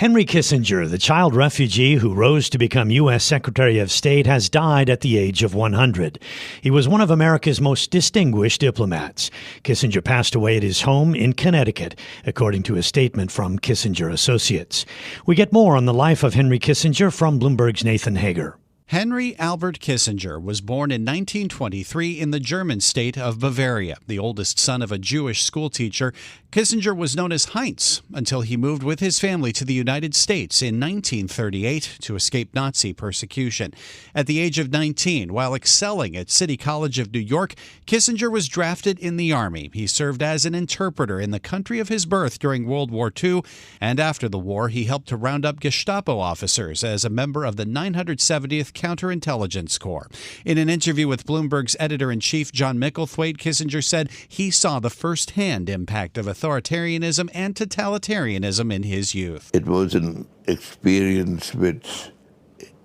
Henry Kissinger, the child refugee who rose to become U.S. Secretary of State, has died at the age of 100. He was one of America's most distinguished diplomats. Kissinger passed away at his home in Connecticut, according to a statement from Kissinger Associates. We get more on the life of Henry Kissinger from Bloomberg's Nathan Hager. Henry Albert Kissinger was born in 1923 in the German state of Bavaria. The oldest son of a Jewish schoolteacher, Kissinger was known as Heinz until he moved with his family to the United States in 1938 to escape Nazi persecution. At the age of 19, while excelling at City College of New York, Kissinger was drafted in the Army. He served as an interpreter in the country of his birth during World War II, and after the war, he helped to round up Gestapo officers as a member of the 970th Counterintelligence Corps. In an interview with Bloomberg's editor-in-chief Jon Micklethwait, Kissinger said he saw the first-hand impact of authoritarianism and totalitarianism in his youth. It was an experience which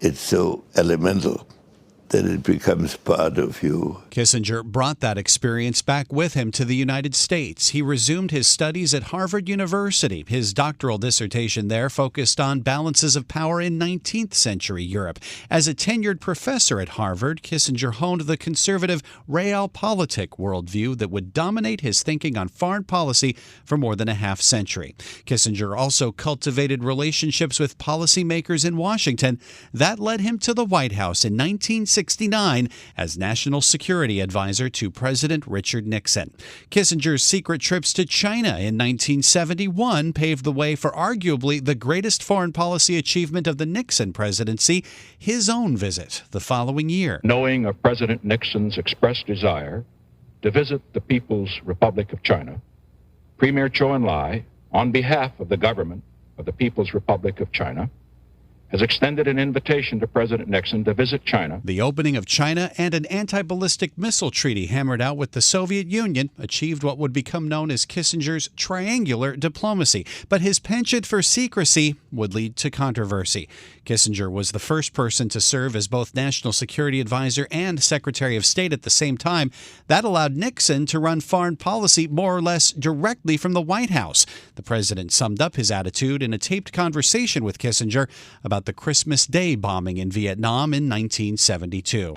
is so elemental that it becomes part of you. Kissinger brought that experience back with him to the United States. He resumed his studies at Harvard University. His doctoral dissertation there focused on balances of power in 19th century Europe. As a tenured professor at Harvard, Kissinger honed the conservative realpolitik worldview that would dominate his thinking on foreign policy for more than a half century. Kissinger also cultivated relationships with policymakers in Washington. That led him to the White House in 1969 as National Security Advisor to President Richard Nixon. Kissinger's secret trips to China in 1971 paved the way for arguably the greatest foreign policy achievement of the Nixon presidency, his own visit the following year. Knowing of President Nixon's expressed desire to visit the People's Republic of China, Premier Zhou Enlai, on behalf of the government of the People's Republic of China, has extended an invitation to President Nixon to visit China. The opening of China and an anti-ballistic missile treaty hammered out with the Soviet Union achieved what would become known as Kissinger's triangular diplomacy. But his penchant for secrecy would lead to controversy. Kissinger was the first person to serve as both National Security Advisor and Secretary of State at the same time. That allowed Nixon to run foreign policy more or less directly from the White House. The president summed up his attitude in a taped conversation with Kissinger about the Christmas Day bombing in Vietnam in 1972.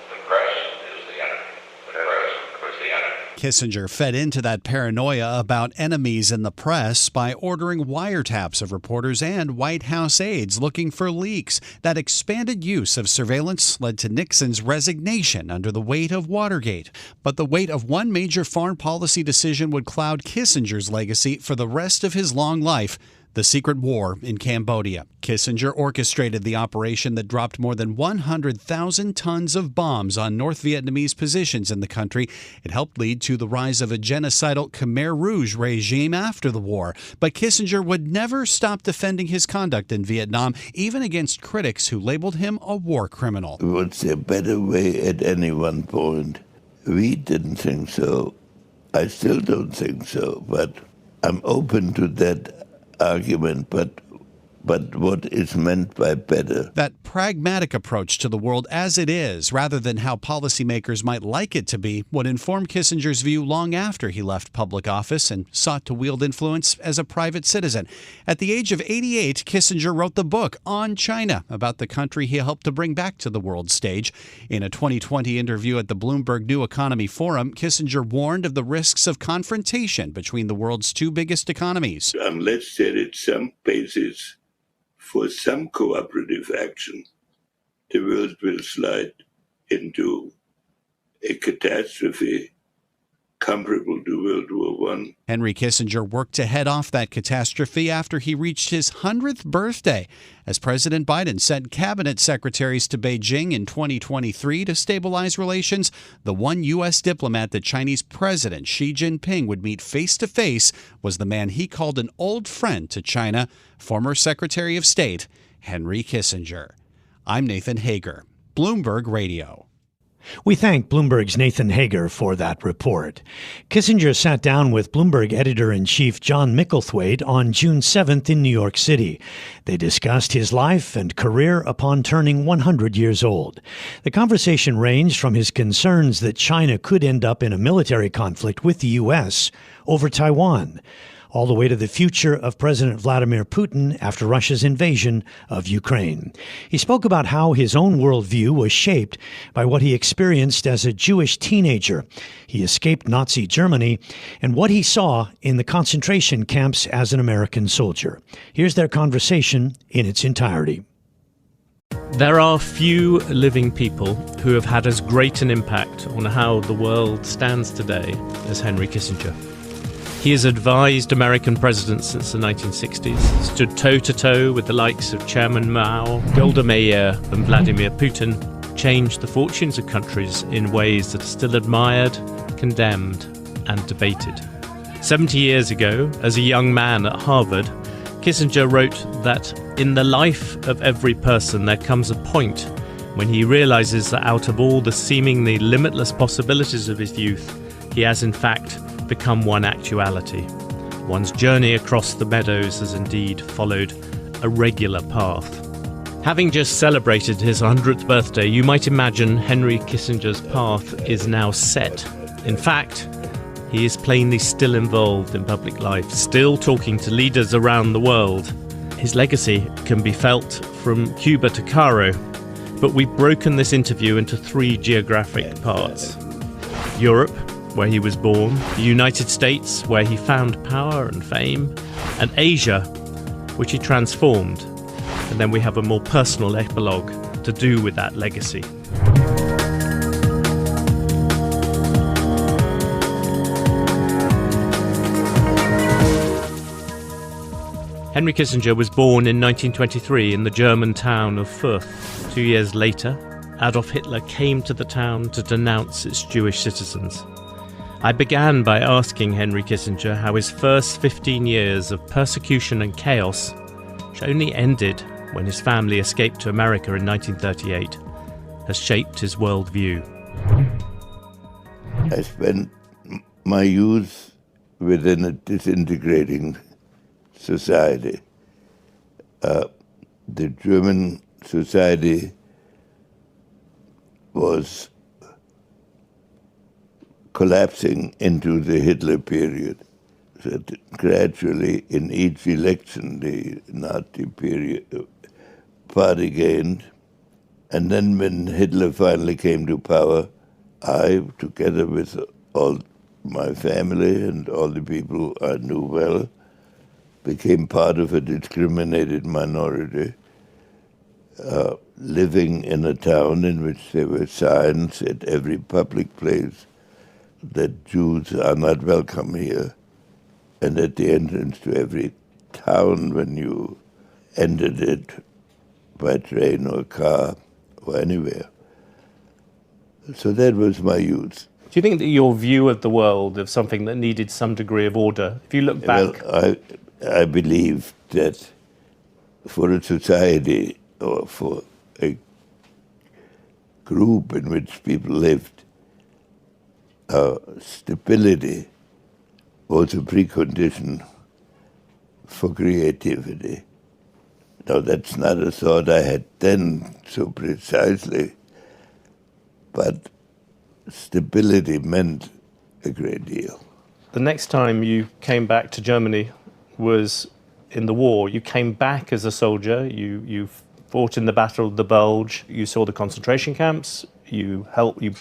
Kissinger fed into that paranoia about enemies in the press by ordering wiretaps of reporters and White House aides looking for leaks. That expanded use of surveillance led to Nixon's resignation under the weight of Watergate. But the weight of one major foreign policy decision would cloud Kissinger's legacy for the rest of his long life: the secret war in Cambodia. Kissinger orchestrated the operation that dropped more than 100,000 tons of bombs on North Vietnamese positions in the country. It helped lead to the rise of a genocidal Khmer Rouge regime after the war. But Kissinger would never stop defending his conduct in Vietnam, even against critics who labeled him a war criminal. Was there a better way at any one point? We didn't think so. I still don't think so, but I'm open to that argument, but what is meant by better? That pragmatic approach to the world as it is, rather than how policymakers might like it to be, would inform Kissinger's view long after he left public office and sought to wield influence as a private citizen. At the age of 88, Kissinger wrote the book On China, about the country he helped to bring back to the world stage. In a 2020 interview at the Bloomberg New Economy Forum, Kissinger warned of the risks of confrontation between the world's two biggest economies. Unless there is some basis for some cooperative action, the world will slide into a catastrophe comparable to World War I. Henry Kissinger worked to head off that catastrophe after he reached his 100th birthday, as President Biden sent cabinet secretaries to Beijing in 2023 to stabilize relations. The one U.S. diplomat that Chinese President Xi Jinping would meet face-to-face was the man he called an old friend to China, former Secretary of State Henry Kissinger. I'm Nathan Hager, Bloomberg Radio. We thank Bloomberg's Nathan Hager for that report. Kissinger sat down with Bloomberg editor-in-chief Jon Micklethwait on June 7th in New York City. They discussed his life and career upon turning 100 years old. The conversation ranged from his concerns that China could end up in a military conflict with the U.S. over Taiwan. all the way to the future of President Vladimir Putin after Russia's invasion of Ukraine. He spoke about how his own worldview was shaped by what he experienced as a Jewish teenager. He escaped Nazi Germany and what he saw in the concentration camps as an American soldier. Here's their conversation in its entirety. There are few living people who have had as great an impact on how the world stands today as Henry Kissinger. He has advised American presidents since the 1960s, stood toe-to-toe with the likes of Chairman Mao, Golda Meir and Vladimir Putin, changed the fortunes of countries in ways that are still admired, condemned and debated. 70 years ago, as a young man at Harvard, Kissinger wrote that in the life of every person there comes a point when he realizes that out of all the seemingly limitless possibilities of his youth, he has in fact become one actuality. One's journey across the meadows has indeed followed a regular path. Having just celebrated his 100th birthday, you might imagine Henry Kissinger's path is now set. In fact, he is plainly still involved in public life, still talking to leaders around the world. His legacy can be felt from Cuba to Cairo, but we've broken this interview into 3 geographic parts. Europe, where he was born, the United States, where he found power and fame, and Asia, which he transformed. And then we have a more personal epilogue to do with that legacy. Henry Kissinger was born in 1923 in the German town of Fürth. 2 years later, Adolf Hitler came to the town to denounce its Jewish citizens. I began by asking Henry Kissinger how his first 15 years of persecution and chaos, which only ended when his family escaped to America in 1938, has shaped his worldview. I spent my youth within a disintegrating society. The German society was collapsing into the Hitler period. So gradually, in each election, the Nazi party gained. And then when Hitler finally came to power, I, together with all my family and all the people I knew well, became part of a discriminated minority, living in a town in which there were signs at every public place that Jews are not welcome here, and at the entrance to every town when you entered it by train or car or anywhere. So that was my youth. Do you think that your view of the world of something that needed some degree of order, if you look back... Well, I believe that for a society or for a group in which people lived, stability was a precondition for creativity. Now, that's not a thought I had then so precisely, but stability meant a great deal. The next time you came back to Germany was in the war. You came back as a soldier, you fought in the Battle of the Bulge, you saw the concentration camps, you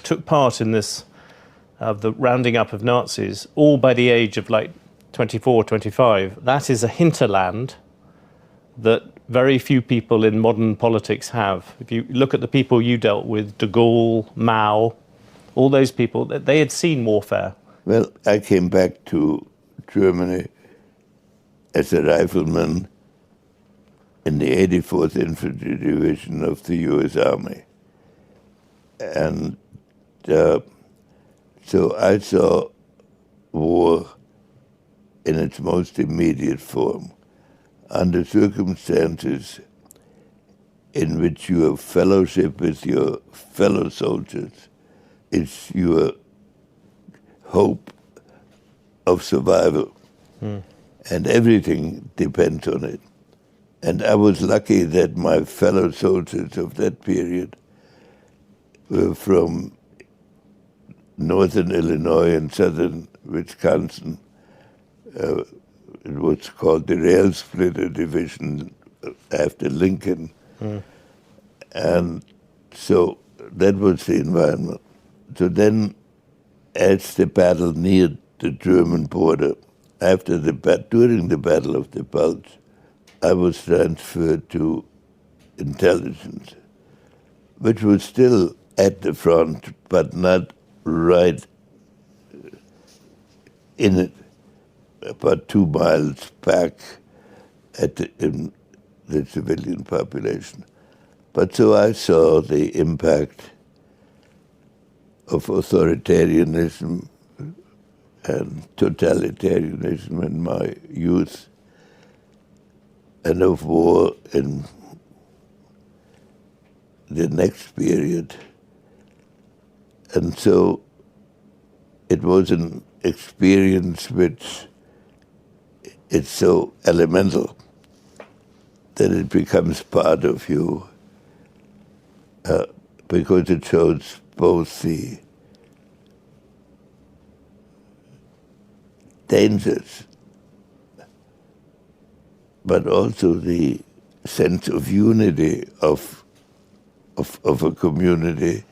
took part in this, the rounding up of Nazis, all by the age of like 24, 25. That is a hinterland that very few people in modern politics have. If you look at the people you dealt with, de Gaulle, Mao, all those people, they had seen warfare. Well, I came back to Germany as a rifleman in the 84th Infantry Division of the U.S. Army. And so I saw war in its most immediate form, under circumstances in which your fellowship with your fellow soldiers is your hope of survival. And everything depends on it. And I was lucky that my fellow soldiers of that period were from northern Illinois and southern Wisconsin, it was called the Rail Splitter Division after Lincoln. And so that was the environment. So then, as the battle neared the German border, during the Battle of the Bulge, I was transferred to intelligence, which was still at the front, but not right in it, about 2 miles back in the civilian population. But so I saw the impact of authoritarianism and totalitarianism in my youth, and of war in the next period. And so it was an experience which is so elemental that it becomes part of you, because it shows both the dangers, but also the sense of unity of a community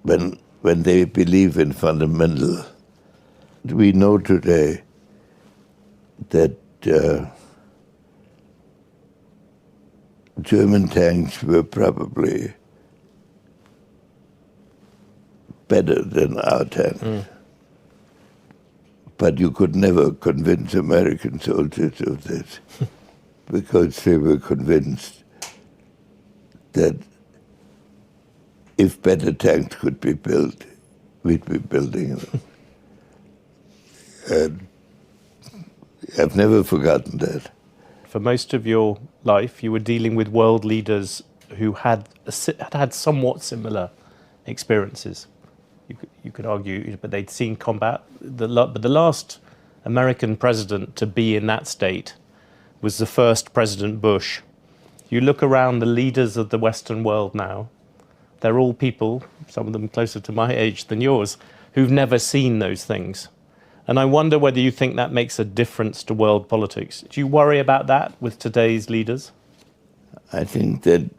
when they believe in fundamental. We know today that German tanks were probably better than our tanks. But you could never convince American soldiers of this because they were convinced that if better tanks could be built, we'd be building them. And I've never forgotten that. For most of your life, you were dealing with world leaders who had somewhat similar experiences. You could argue, but they'd seen combat. But the last American president to be in that state was the first President Bush. You look around the leaders of the Western world now, they're all people, some of them closer to my age than yours, who've never seen those things. And I wonder whether you think that makes a difference to world politics. Do you worry about that with today's leaders? I think that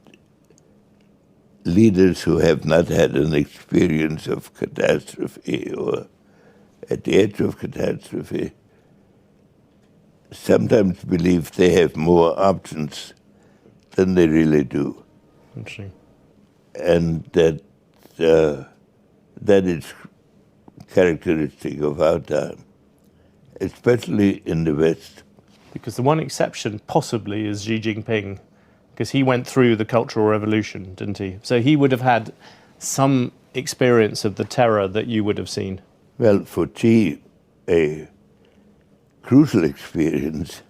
leaders who have not had an experience of catastrophe or at the edge of catastrophe sometimes believe they have more options than they really do. Interesting. And that is characteristic of our time, especially in the West. Because the one exception possibly is Xi Jinping, because he went through the Cultural Revolution, didn't he? So he would have had some experience of the terror that you would have seen. Well, for Xi, a crucial experience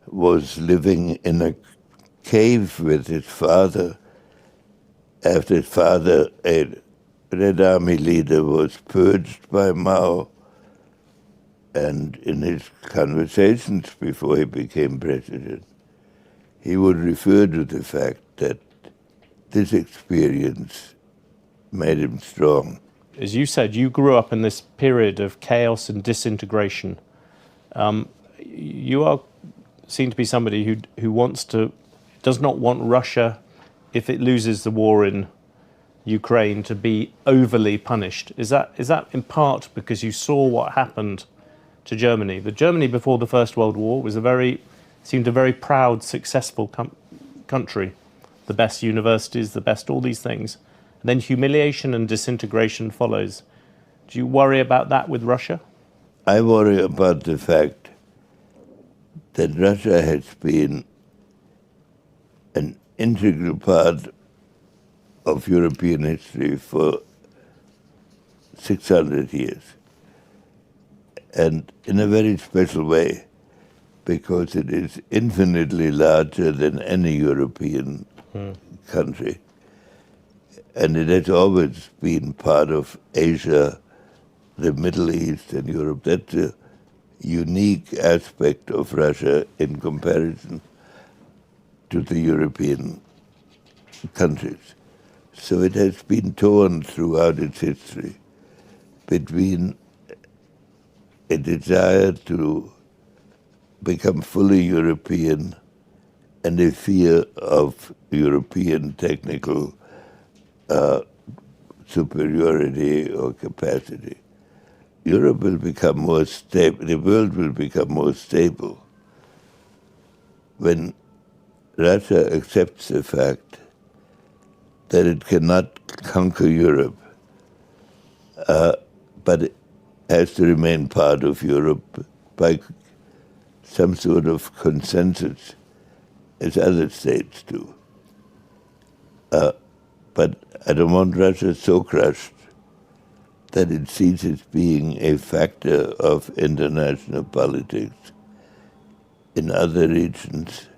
was living in a cave with his father after his father, a Red Army leader, was purged by Mao. And in his conversations before he became president, he would refer to the fact that this experience made him strong. As you said, you grew up in this period of chaos and disintegration. You are seen to be somebody who does not want Russia, if it loses the war in Ukraine, to be overly punished. Is that in part because you saw what happened to Germany? The Germany before the First World War seemed a very proud, successful country. The best universities, the best all these things. And then humiliation and disintegration follows. Do you worry about that with Russia? I worry about the fact that Russia has been an integral part of European history for 600 years. And in a very special way, because it is infinitely larger than any European country. And it has always been part of Asia, the Middle East, and Europe. That's a unique aspect of Russia in comparison to the European countries. So it has been torn throughout its history between a desire to become fully European and a fear of European technical superiority or capacity. Europe will become more stable, the world will become more stable when Russia accepts the fact that it cannot conquer Europe, but it has to remain part of Europe by some sort of consensus, as other states do. But I don't want Russia so crushed that it ceases being a factor of international politics in other regions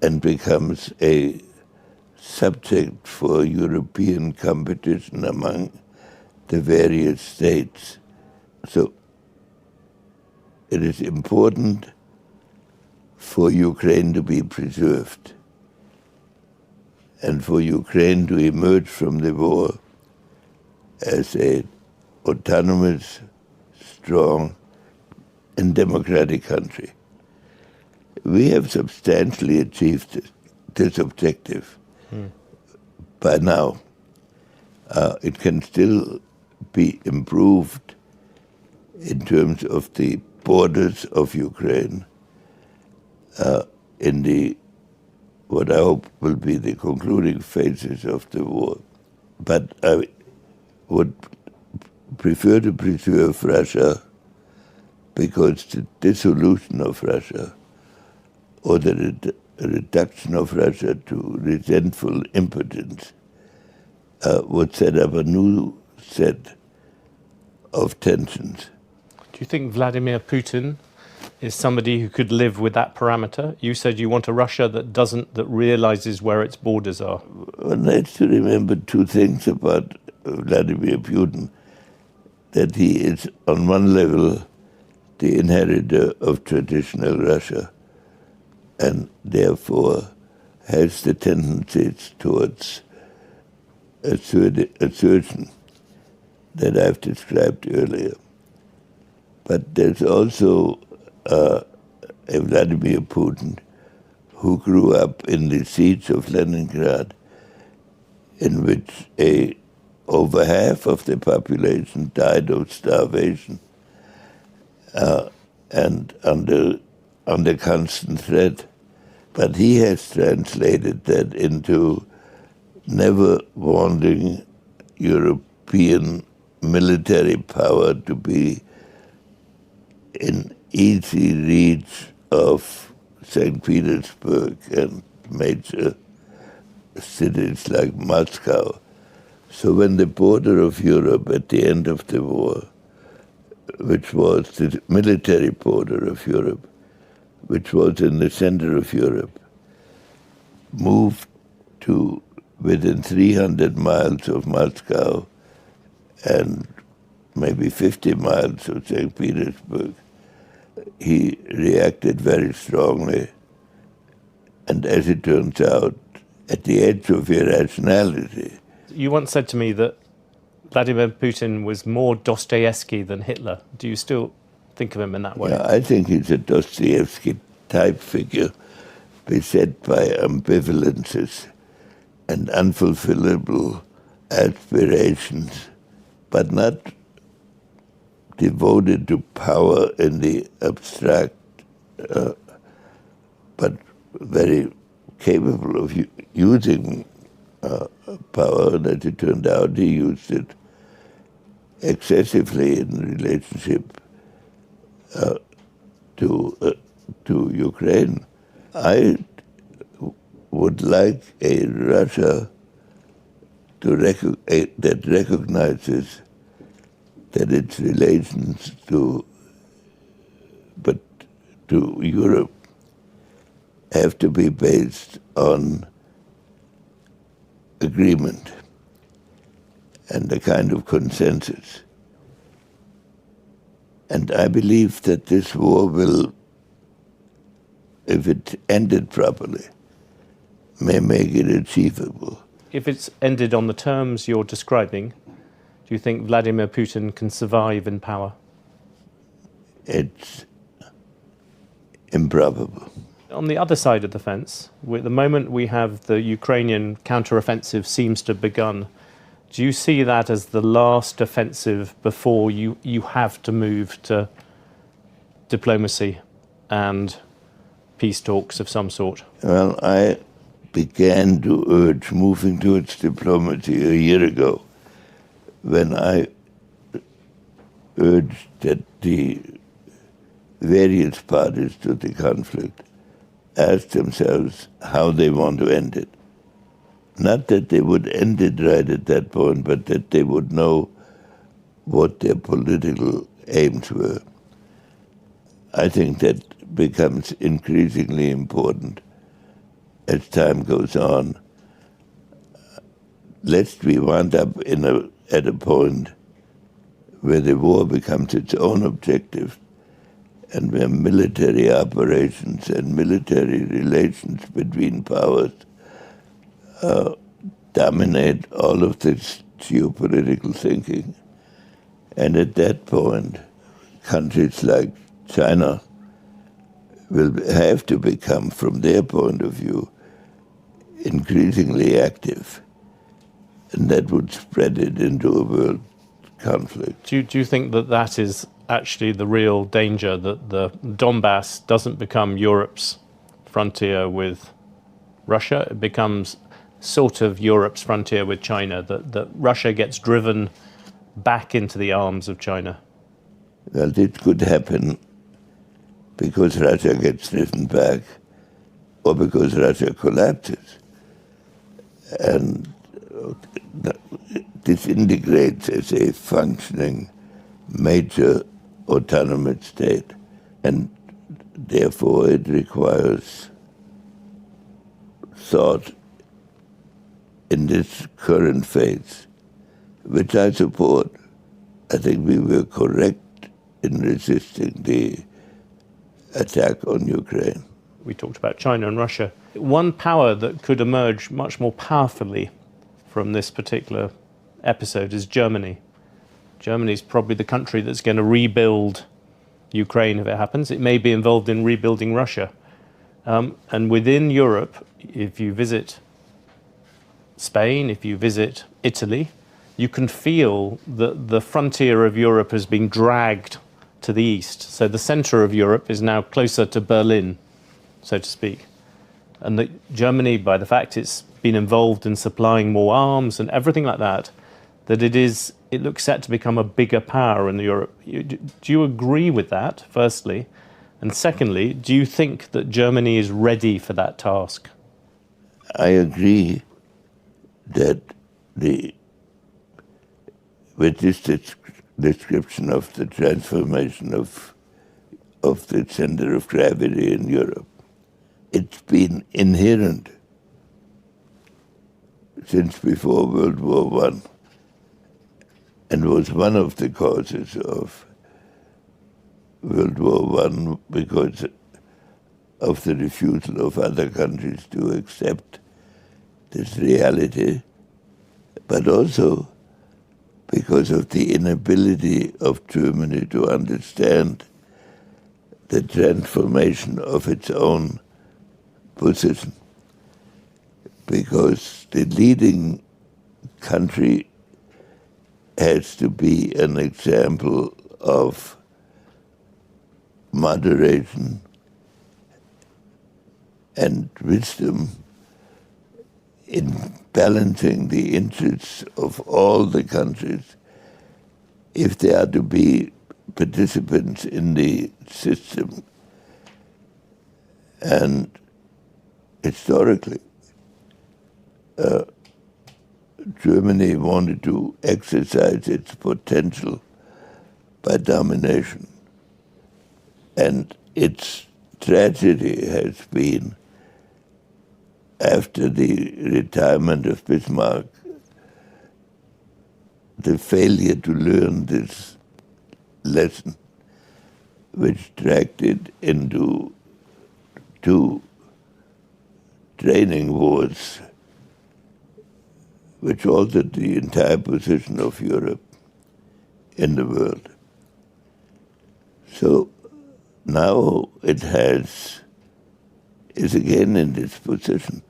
and becomes a subject for European competition among the various states. So it is important for Ukraine to be preserved and for Ukraine to emerge from the war as an autonomous, strong, and democratic country. We have substantially achieved this objective by now. It can still be improved in terms of the borders of Ukraine in the what I hope will be the concluding phases of the war. But I would prefer to preserve Russia because the dissolution of Russia or the reduction of Russia to resentful impotence would set up a new set of tensions. Do you think Vladimir Putin is somebody who could live with that parameter? You said you want a Russia that realizes where its borders are. One needs to remember two things about Vladimir Putin, that he is on one level the inheritor of traditional Russia and therefore has the tendencies towards assertion that I've described earlier. But there's also a Vladimir Putin who grew up in the siege of Leningrad, in which over half of the population died of starvation and under constant threat. But he has translated that into never wanting European military power to be in easy reach of St. Petersburg and major cities like Moscow. So when the border of Europe at the end of the war, which was the military border of Europe, which was in the center of Europe, moved to within 300 miles of Moscow and maybe 50 miles of St. Petersburg, he reacted very strongly. And as it turns out, at the edge of irrationality. You once said to me that Vladimir Putin was more Dostoevsky than Hitler. Do you still think of him in that way? Yeah, I think he's a Dostoevsky-type figure, beset by ambivalences and unfulfillable aspirations, but not devoted to power in the abstract, but very capable of using power. And as it turned out, he used it excessively in relationship to Ukraine. I would like a Russia that recognizes that its relations to Europe have to be based on agreement and a kind of consensus. And I believe that this war will, if it ended properly, may make it achievable. If it's ended on the terms you're describing, do you think Vladimir Putin can survive in power? it's improbable. On the other side of the fence, at the moment we have the Ukrainian counteroffensive seems to have begun. Do you see that as the last offensive before you have to move to diplomacy and peace talks of some sort? Well, I began to urge moving towards diplomacy a year ago when I urged that the various parties to the conflict ask themselves how they want to end it. Not that they would end it right at that point, but that they would know what their political aims were. I think that becomes increasingly important as time goes on, lest we wind up at a point where the war becomes its own objective and where military operations and military relations between powers dominate all of this geopolitical thinking. And at that point, countries like China will have to become, from their point of view, increasingly active. And that would spread it into a world conflict. Do you think that is actually the real danger, that the Donbass doesn't become Europe's frontier with Russia? It becomes sort of Europe's frontier with China, that Russia gets driven back into the arms of China? Well, it could happen because Russia gets driven back or because Russia collapses. And disintegrates as a functioning major autonomous state. And therefore it requires thought in this current phase, which I support. I think we were correct in resisting the attack on Ukraine. We talked about China and Russia. One power that could emerge much more powerfully from this particular episode is Germany. Germany is probably the country that's going to rebuild Ukraine if it happens. It may be involved in rebuilding Russia. And within Europe, if you visit Spain, if you visit Italy, you can feel that the frontier of Europe has been dragged to the east. So the center of Europe is now closer to Berlin, so to speak. And that Germany, by the fact it's been involved in supplying more arms and everything like that, that it looks set to become a bigger power in Europe. Do you agree with that, firstly? And secondly, do you think that Germany is ready for that task? I agree that with this description of the transformation of the center of gravity in Europe, it's been inherent since before World War I, and was one of the causes of World War I because of the refusal of other countries to accept this reality, but also because of the inability of Germany to understand the transformation of its own position. Because the leading country has to be an example of moderation and wisdom in balancing the interests of all the countries if they are to be participants in the system. And historically, Germany wanted to exercise its potential by domination. And its tragedy has been, after the retirement of Bismarck, the failure to learn this lesson, which dragged it into two training wars, which altered the entire position of Europe in the world. So now it is again in this position.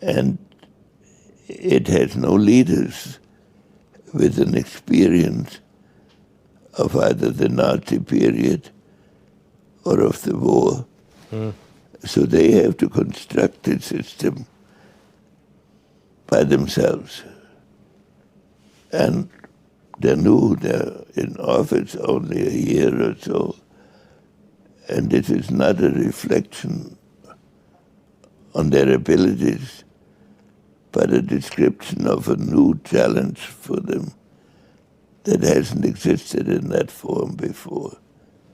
And it has no leaders with an experience of either the Nazi period or of the war. So they have to construct a system by themselves. And they're new, they're in office only a year or so. And this is not a reflection on their abilities, but a description of a new challenge for them that hasn't existed in that form before.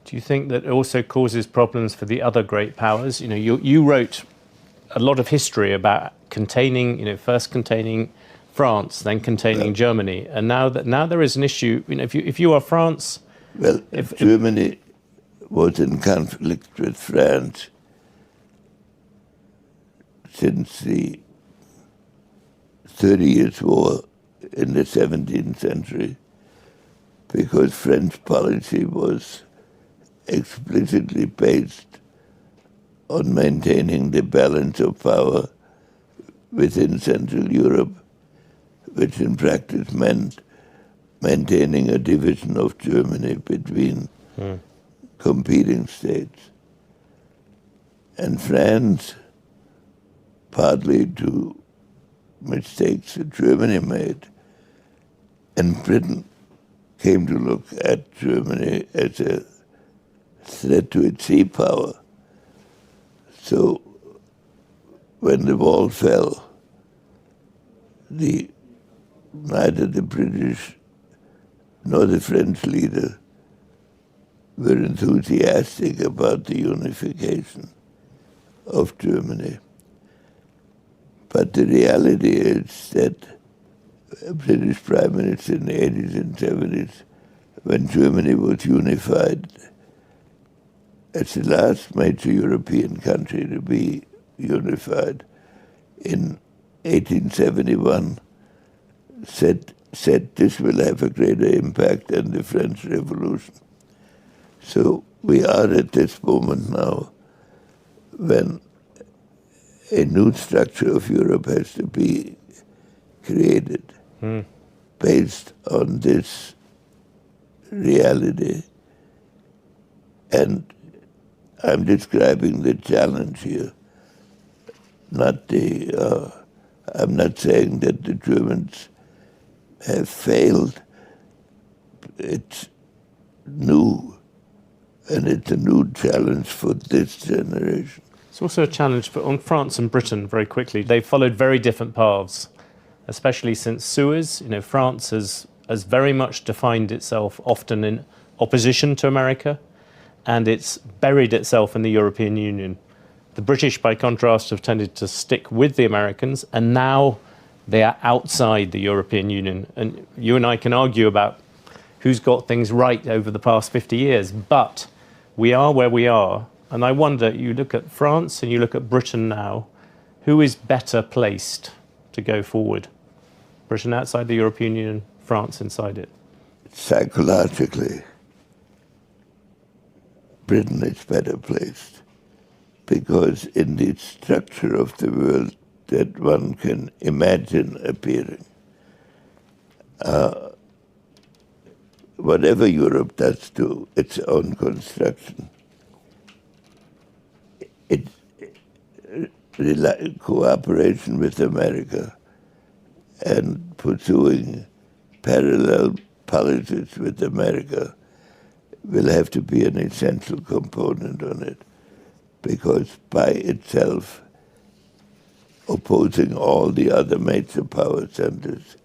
Do you think that also causes problems for the other great powers? You know, you wrote a lot of history about containing, first containing France, then containing Germany, and now there is an issue. If you are France, if Germany was in conflict with France since the 30 Years' War in the 17th century, because French policy was explicitly based on maintaining the balance of power within Central Europe, which in practice meant maintaining a division of Germany between competing states. And France, partly to mistakes that Germany made, and Britain came to look at Germany as a threat to its sea power. So when the wall fell, neither the British nor the French leader were enthusiastic about the unification of Germany. But the reality is that a British Prime Minister in the 80s and 70s, when Germany was unified as the last major European country to be unified in 1871, said this will have a greater impact than the French Revolution. So we are at this moment now when a new structure of Europe has to be created based on this reality. And I'm describing the challenge here, I'm not saying that the Germans have failed. It's new, and it's a new challenge for this generation. It's also a challenge on France and Britain very quickly. They've followed very different paths, especially since Suez. France has very much defined itself often in opposition to America, and it's buried itself in the European Union. The British, by contrast, have tended to stick with the Americans, and now they are outside the European Union. And you and I can argue about who's got things right over the past 50 years, but we are where we are. And I wonder, you look at France and you look at Britain now, who is better placed to go forward? Britain outside the European Union, France inside it? Psychologically, Britain is better placed, because in the structure of the world that one can imagine appearing, whatever Europe does to its own construction, cooperation with America and pursuing parallel policies with America will have to be an essential component on it, because by itself, opposing all the other major power centers,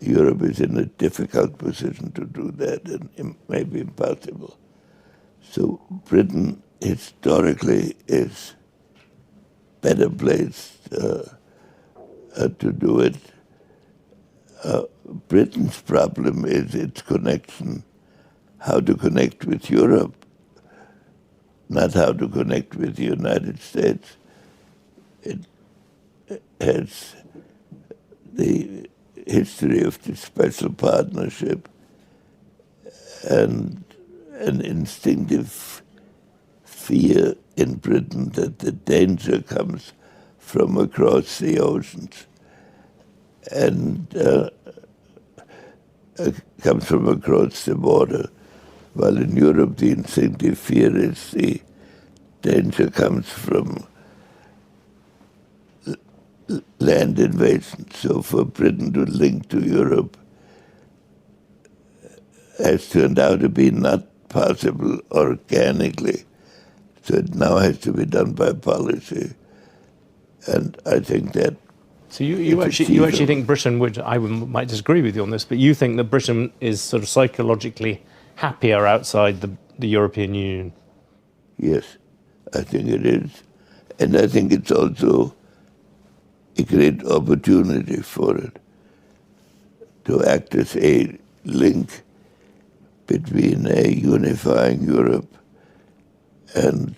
Europe is in a difficult position to do that, and it may be impossible. So Britain historically is better placed to do it. Britain's problem is its connection, how to connect with Europe, not how to connect with the United States. It has the history of the special partnership and an instinctive fear in Britain that the danger comes from across the oceans and comes from across the water, while in Europe the instinctive fear is the danger comes from land invasion. So for Britain to link to Europe has turned out to be not possible organically. So it now has to be done by policy. And I think that... So you actually think Britain would, might disagree with you on this, but you think that Britain is sort of psychologically happier outside the European Union? Yes, I think it is. And I think it's also a great opportunity for it to act as a link between a unifying Europe and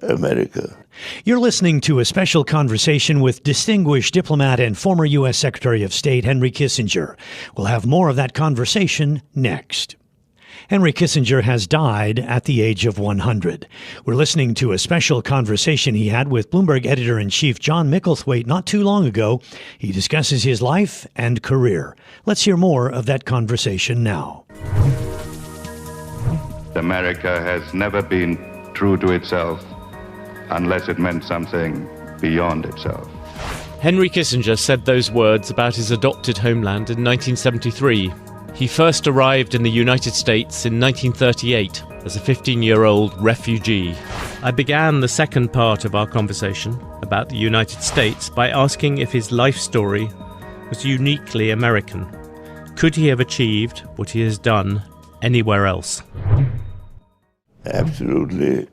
America. You're listening to a special conversation with distinguished diplomat and former U.S. Secretary of State Henry Kissinger. We'll have more of that conversation next. Henry Kissinger has died at the age of 100. We're listening to a special conversation he had with Bloomberg editor-in-chief Jon Micklethwait not too long ago. He discusses his life and career. Let's hear more of that conversation now. America has never been true to itself unless it meant something beyond itself. Henry Kissinger said those words about his adopted homeland in 1973. He first arrived in the United States in 1938 as a 15-year-old refugee. I began the second part of our conversation about the United States by asking if his life story was uniquely American. Could he have achieved what he has done anywhere else? Absolutely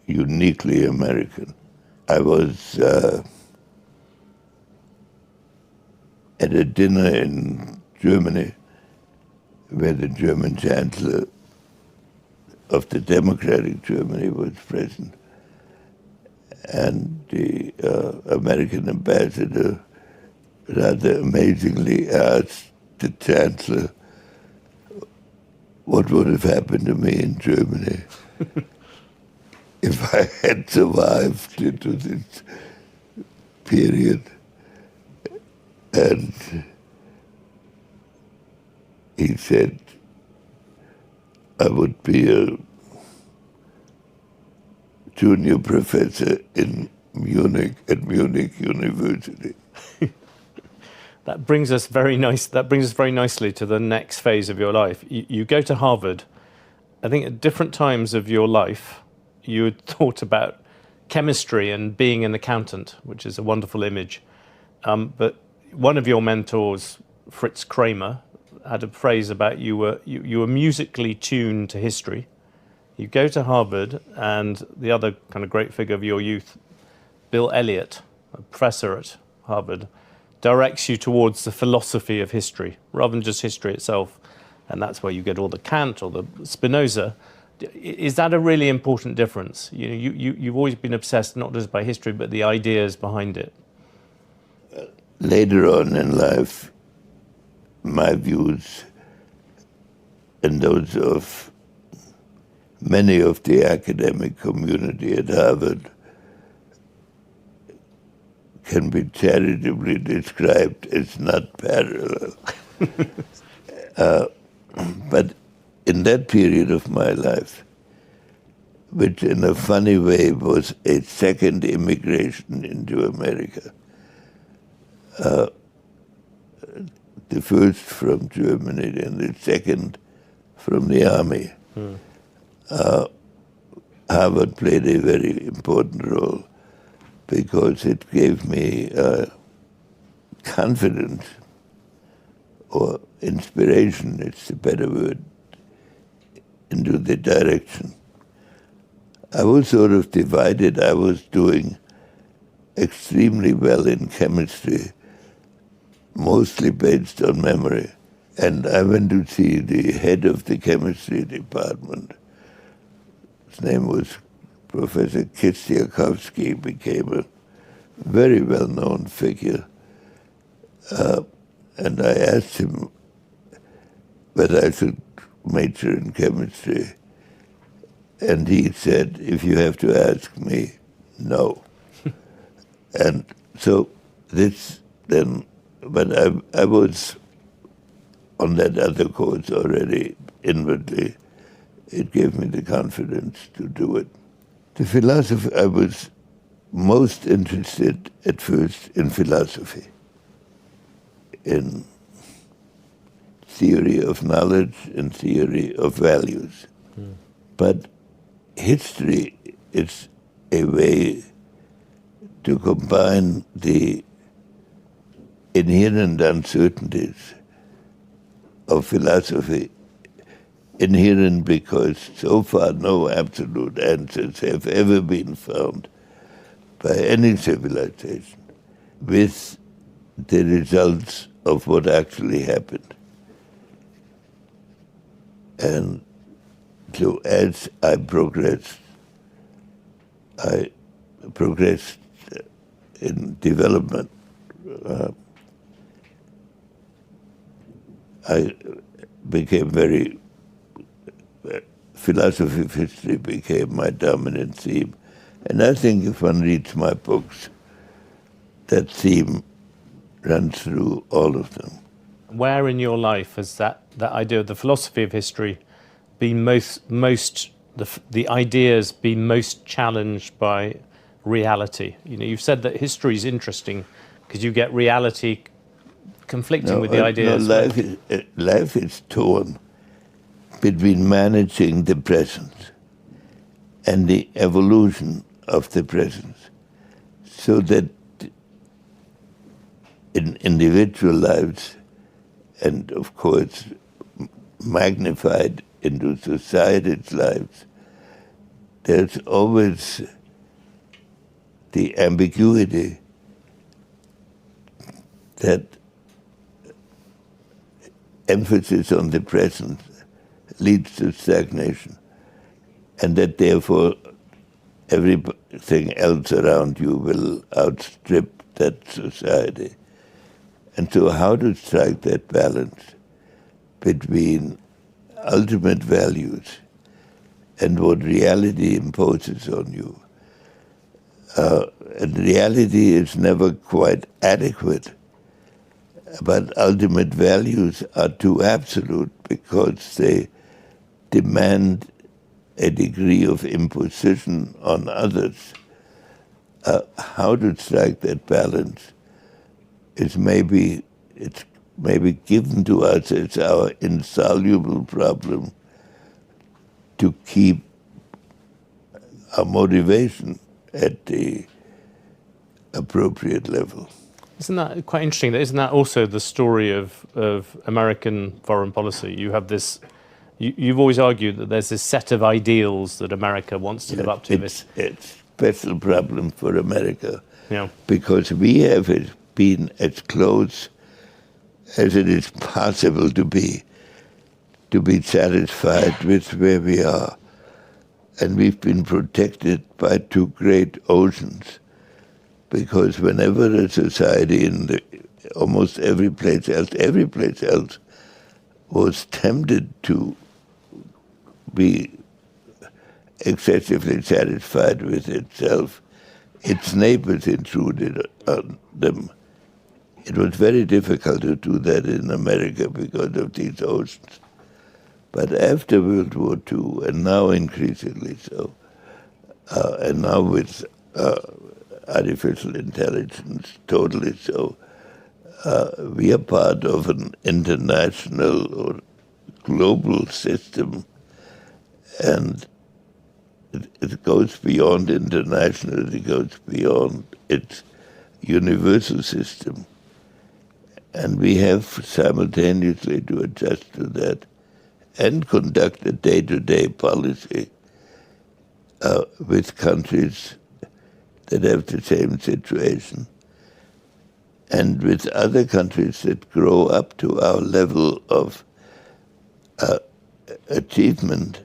uniquely American. I was at a dinner in Germany where the German Chancellor of the Democratic Germany was present, and the American ambassador rather amazingly asked the Chancellor what would have happened to me in Germany if I had survived into this period. And he said, I would be a junior professor in Munich at Munich University. That brings us very nicely to the next phase of your life. You go to Harvard. I think at different times of your life, you had thought about chemistry and being an accountant, which is a wonderful image. But one of your mentors, Fritz Kramer, had a phrase about you were musically tuned to history. You go to Harvard, and the other kind of great figure of your youth, Bill Elliott, a professor at Harvard, directs you towards the philosophy of history, rather than just history itself. And that's where you get all the Kant or the Spinoza. Is that a really important difference? You've always been obsessed not just by history, but the ideas behind it. Later on in life, my views and those of many of the academic community at Harvard can be charitably described as not parallel. But in that period of my life, which in a funny way was a second immigration into America, the first from Germany and the second from the army, Harvard played a very important role because it gave me confidence, or inspiration, it's a better word, into the direction. I was sort of divided. I was doing extremely well in chemistry, mostly based on memory. And I went to see the head of the chemistry department. His name was Professor Kistiakowski, became a very well-known figure. And I asked him whether I should major in chemistry. And he said, if you have to ask me, no. And so this then, but I was on that other course already inwardly. It gave me the confidence to do it. The philosophy, I was most interested at first in philosophy, in theory of knowledge and theory of values. But history is a way to combine the inherent uncertainties of philosophy, inherent because so far no absolute answers have ever been found by any civilization, with the results of what actually happened. And so as I progressed in development. I became philosophy of history became my dominant theme. And I think if one reads my books, that theme runs through all of them. Where in your life has that idea of the philosophy of history been the ideas been most challenged by reality? You know, you've said that history is interesting because you get reality conflicting with the ideas. Life is torn between managing the present and the evolution of the present, so that in individual lives, and of course magnified into society's lives, there's always the ambiguity that emphasis on the present leads to stagnation, and that therefore everything else around you will outstrip that society. And so how to strike that balance between ultimate values and what reality imposes on you. And reality is never quite adequate, but ultimate values are too absolute because they demand a degree of imposition on others. How to strike that balance is maybe given to us as our insoluble problem to keep our motivation at the appropriate level. Isn't that quite interesting? Isn't that also the story of American foreign policy? You have this. You've always argued that there's this set of ideals that America wants to live up to. It's a special problem for America, because we have been as close as it is possible to be satisfied with where we are. And we've been protected by two great oceans, because whenever a society in almost every place else was tempted to be excessively satisfied with itself, its neighbors intruded on them. It was very difficult to do that in America because of these oceans. But after World War II, and now increasingly so, and now with artificial intelligence totally so, we are part of an international or global system, and it goes beyond international, it goes beyond its universal system. And we have simultaneously to adjust to that and conduct a day-to-day policy with countries that have the same situation, and with other countries that grow up to our level of achievement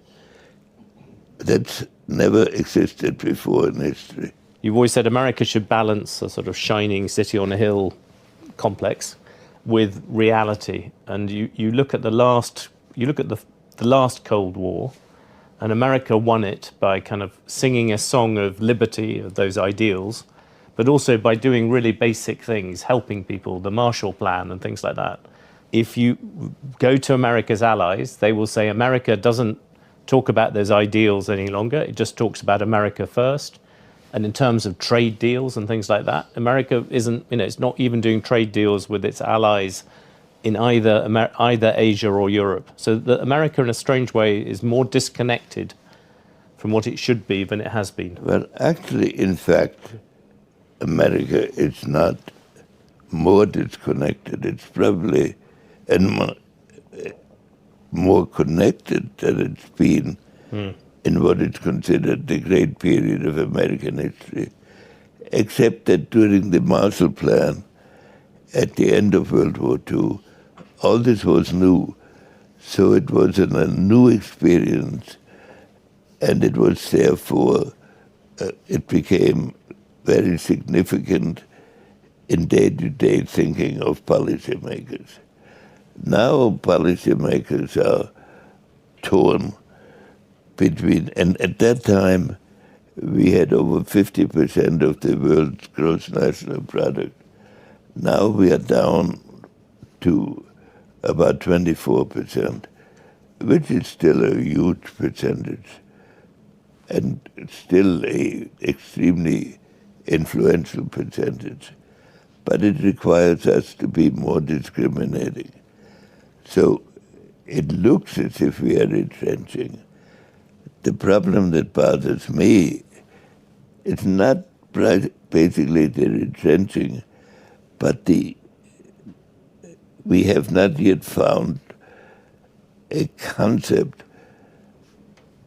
that's never existed before in history. You've always said America should balance a sort of shining city on a hill complex with reality, and you look at the last Cold War, And America won it by kind of singing a song of liberty, of those ideals, but also by doing really basic things, helping people, the Marshall Plan and things like that. If you go to America's allies, they will say America doesn't talk about those ideals any longer. It just talks about America first. And in terms of trade deals and things like that, America isn't, it's not even doing trade deals with its allies in either Asia or Europe. So that America, in a strange way, is more disconnected from what it should be than it has been. Well, actually, in fact, America is not more disconnected. It's probably more connected than it's been in what is considered the great period of American history, except that during the Marshall Plan, at the end of World War II, all this was new. So it was a new experience, and it was therefore, it became very significant in day-to-day thinking of policymakers. Now policymakers are torn between, and at that time we had over 50% of the world's gross national product. Now we are down to about 24%, which is still a huge percentage and still a extremely influential percentage. But it requires us to be more discriminating. So it looks as if we are retrenching. The problem that bothers me is not basically the retrenching, but we have not yet found a concept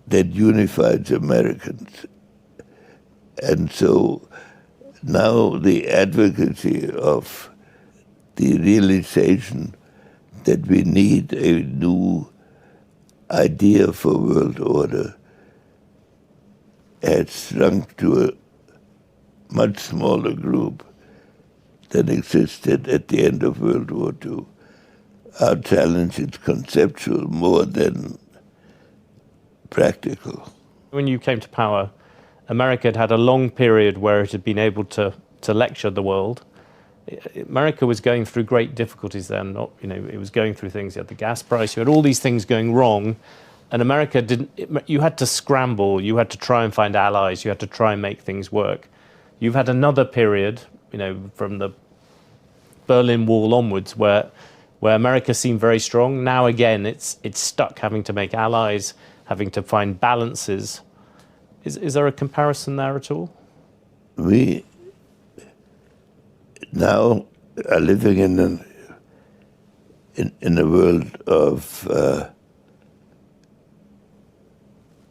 that unifies Americans. And so now the advocacy of the realization that we need a new idea for world order has shrunk to a much smaller group than existed at the end of World War II. Our challenge is conceptual more than practical. When you came to power, America had a long period where it had been able to lecture the world. America was going through great difficulties then. It was going through things. You had the gas price. You had all these things going wrong, and America didn't. You had to scramble. You had to try and find allies. You had to try and make things work. You've had another period, from the Berlin Wall onwards, where America seemed very strong. Now again, it's stuck having to make allies, having to find balances. Is there a comparison there at all? We now are living in a world of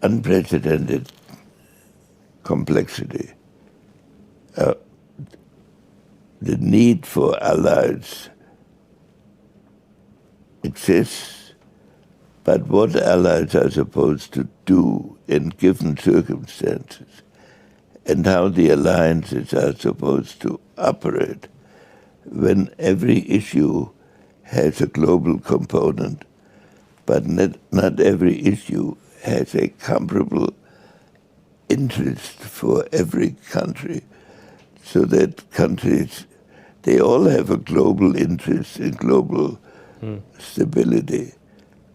unprecedented complexity. The need for allies exists, but what allies are supposed to do in given circumstances and how the alliances are supposed to operate when every issue has a global component, but not every issue has a comparable interest for every country, so that countries, they all have a global interest in global stability,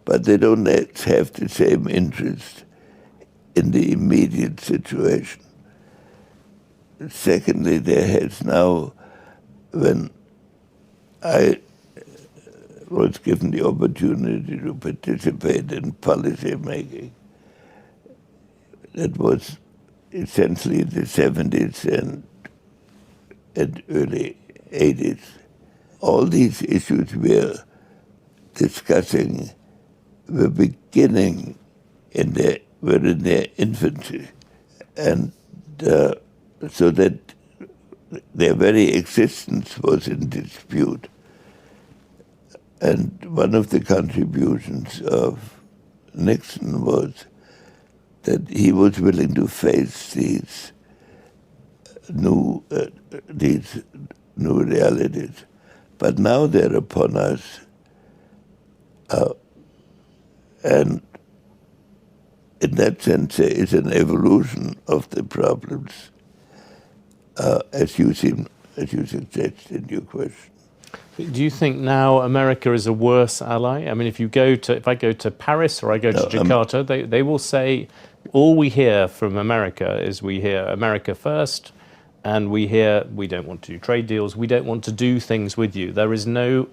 but they don't have the same interest in the immediate situation. Secondly, there has now, when I was given the opportunity to participate in policy making, that was essentially the 70s and early 80s. All these issues we're discussing were beginning were in their infancy. And so that their very existence was in dispute. And one of the contributions of Nixon was that he was willing to face these new realities. But now they're upon us, and in that sense, there is an evolution of the problems, as you suggest in your question. Do you think now America is a worse ally? I mean, if I go to Paris or I go to Jakarta, they will say, all we hear from America is we hear America first, and we hear we don't want to do trade deals, we don't want to do things with you. There is no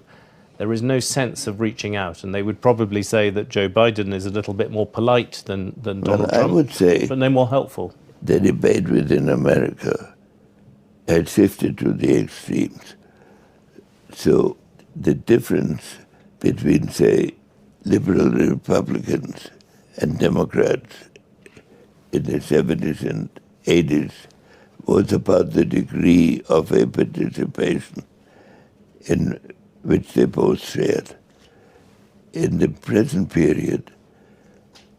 sense of reaching out, and they would probably say that Joe Biden is a little bit more polite than Donald Trump. I would say, but no more helpful. The debate within America had shifted to the extremes. So the difference between, say, liberal Republicans and Democrats in the 70s and 80s was about the degree of a participation in which they both shared. In the present period,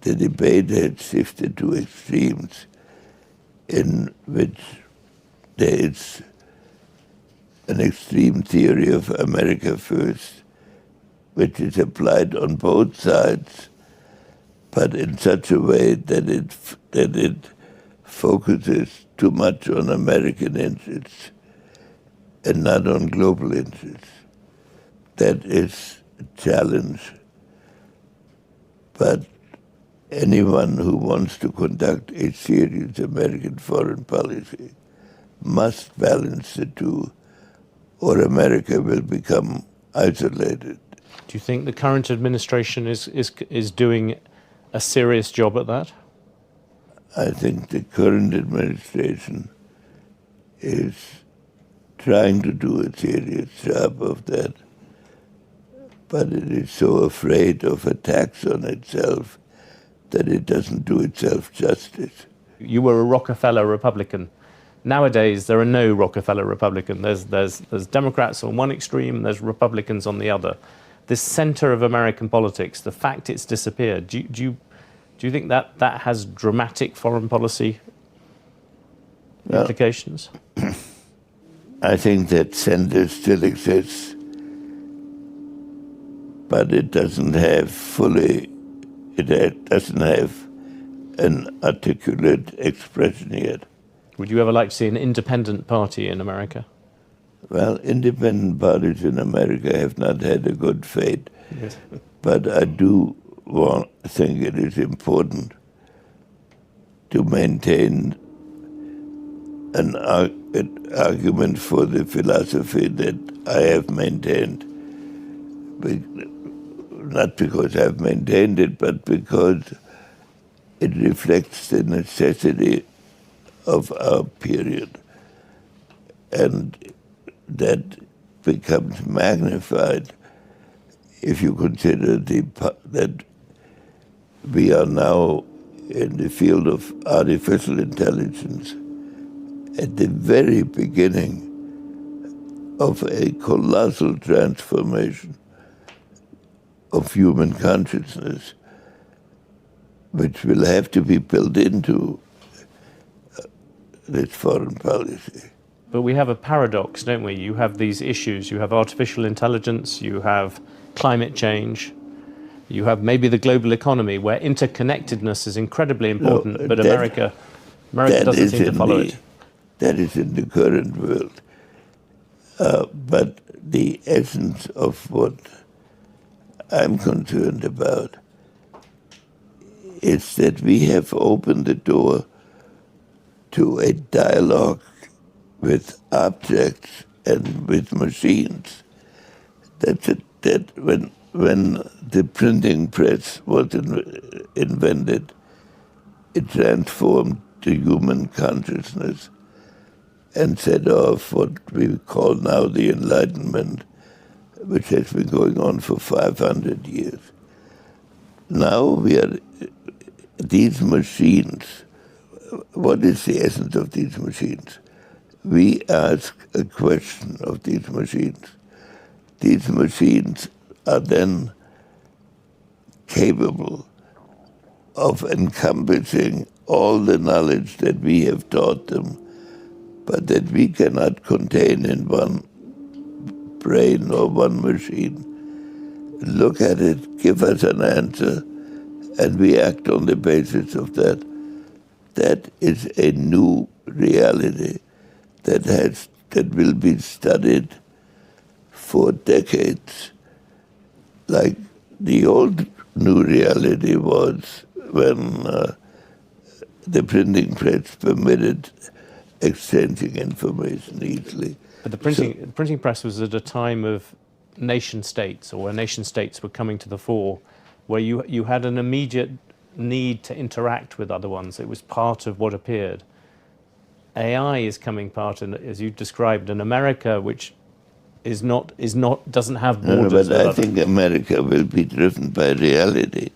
the debate had shifted to extremes in which there is an extreme theory of America first, which is applied on both sides, but in such a way that it focuses too much on American interests and not on global interests. That is a challenge. But anyone who wants to conduct a serious American foreign policy must balance the two, or America will become isolated. Do you think the current administration is doing a serious job at that? I think the current administration is trying to do a serious job of that, but it is so afraid of attacks on itself that it doesn't do itself justice. You were a Rockefeller Republican. Nowadays, there are no Rockefeller Republicans. There's Democrats on one extreme, and there's Republicans on the other. This center of American politics, the fact it's disappeared, do you think that has dramatic foreign policy implications? I think that center still exists, but it doesn't have an articulate expression yet. Would you ever like to see an independent party in America? Well, independent parties in America have not had a good fate. Yes. But I do think it is important to maintain an argument for the philosophy that I have maintained. Not because I've maintained it, but because it reflects the necessity of our period. And that becomes magnified if you consider that we are now in the field of artificial intelligence at the very beginning of a colossal transformation of human consciousness, which will have to be built into this foreign policy. But we have a paradox, don't we? You have these issues. You have artificial intelligence, you have climate change, you have maybe the global economy, where interconnectedness is incredibly important, but America doesn't seem to follow it. That is in the current world. But the essence of what I'm concerned about is that we have opened the door to a dialogue with objects and with machines. That when the printing press was invented, it transformed the human consciousness and set off what we call now the Enlightenment, which has been going on for 500 years. Now these machines. What is the essence of these machines? We ask a question of these machines. These machines are then capable of encompassing all the knowledge that we have taught them, but that we cannot contain in one brain or one machine. Look at it, give us an answer, and we act on the basis of that. That is a new reality that will be studied for decades, like the old new reality was when the printing press permitted exchanging information easily. But the printing press was at a time of nation states, or where nation states were coming to the fore, where you had an immediate need to interact with other ones. It was part of what appeared. AI is coming part, as you described, in America, which doesn't have borders. No, but I think America will be driven by reality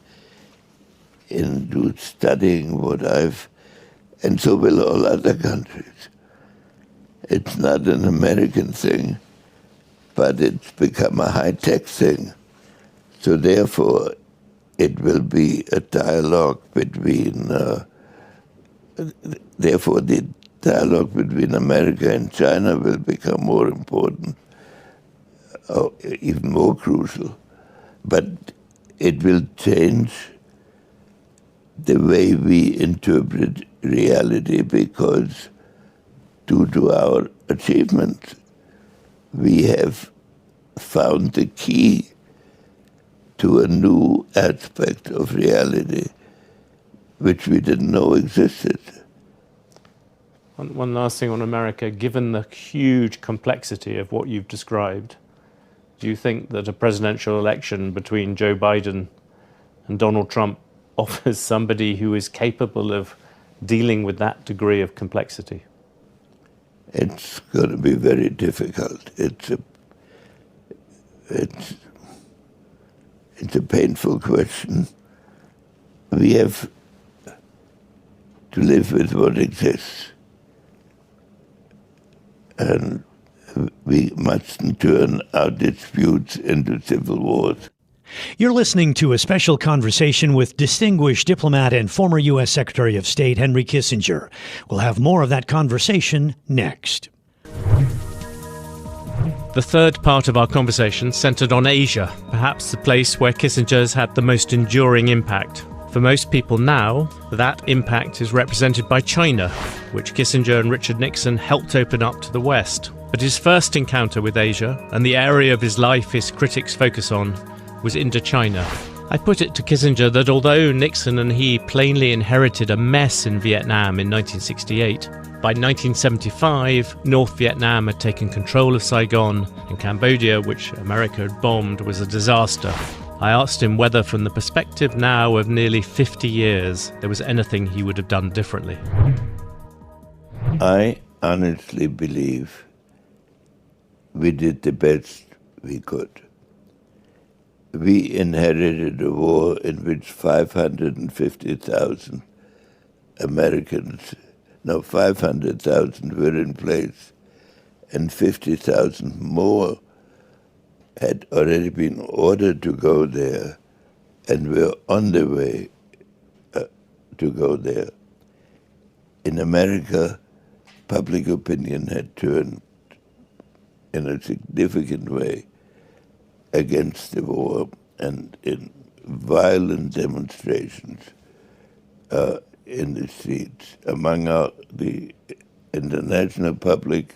into studying and so will all other countries. It's not an American thing, but it's become a high-tech thing. So therefore, it will be a dialogue between, therefore the dialogue between America and China will become more important, even more crucial. But it will change the way we interpret reality, because due to our achievements, we have found the key to a new aspect of reality which we didn't know existed. One last thing on America. Given the huge complexity of what you've described, do you think that a presidential election between Joe Biden and Donald Trump offers somebody who is capable of dealing with that degree of complexity? It's going to be very difficult. It's a painful question. We have to live with what exists. And we mustn't turn our disputes into civil wars. You're listening to a special conversation with distinguished diplomat and former U.S. Secretary of State Henry Kissinger. We'll have more of that conversation next. The third part of our conversation centered on Asia, perhaps the place where Kissinger has had the most enduring impact. For most people now, that impact is represented by China, which Kissinger and Richard Nixon helped open up to the West. But his first encounter with Asia, and the area of his life his critics focus on, was Indochina. I put it to Kissinger that although Nixon and he plainly inherited a mess in Vietnam in 1968, by 1975, North Vietnam had taken control of Saigon, and Cambodia, which America had bombed, was a disaster. I asked him whether, from the perspective now of nearly 50 years, there was anything he would have done differently. I honestly believe we did the best we could. We inherited a war in which 550,000 500,000 were in place, and 50,000 more had already been ordered to go there and were on the way to go there. In America, public opinion had turned in a significant way against the war, and in violent demonstrations in the streets. Among the international public,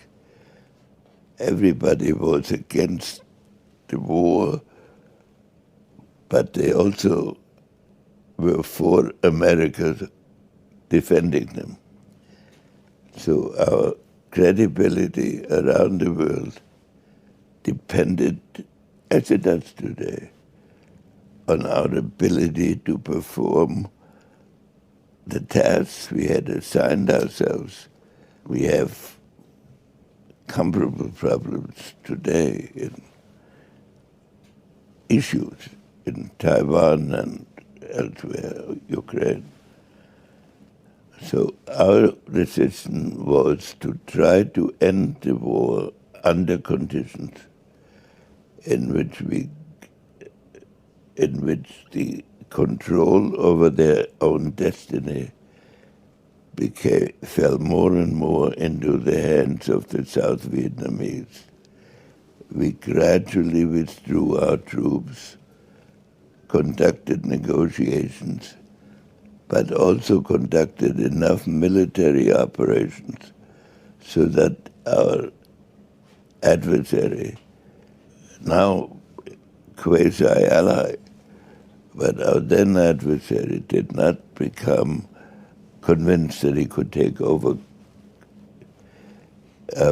everybody was against the war, but they also were for America defending them. So our credibility around the world depended, as it does today, on our ability to perform the tasks we had assigned ourselves. We have comparable problems today in issues in Taiwan and elsewhere, Ukraine. So our decision was to try to end the war under conditions in which the control over their own destiny fell more and more into the hands of the South Vietnamese. We gradually withdrew our troops, conducted negotiations, but also conducted enough military operations so that our adversary, now quasi-ally, but our then adversary did not become convinced that he could take over.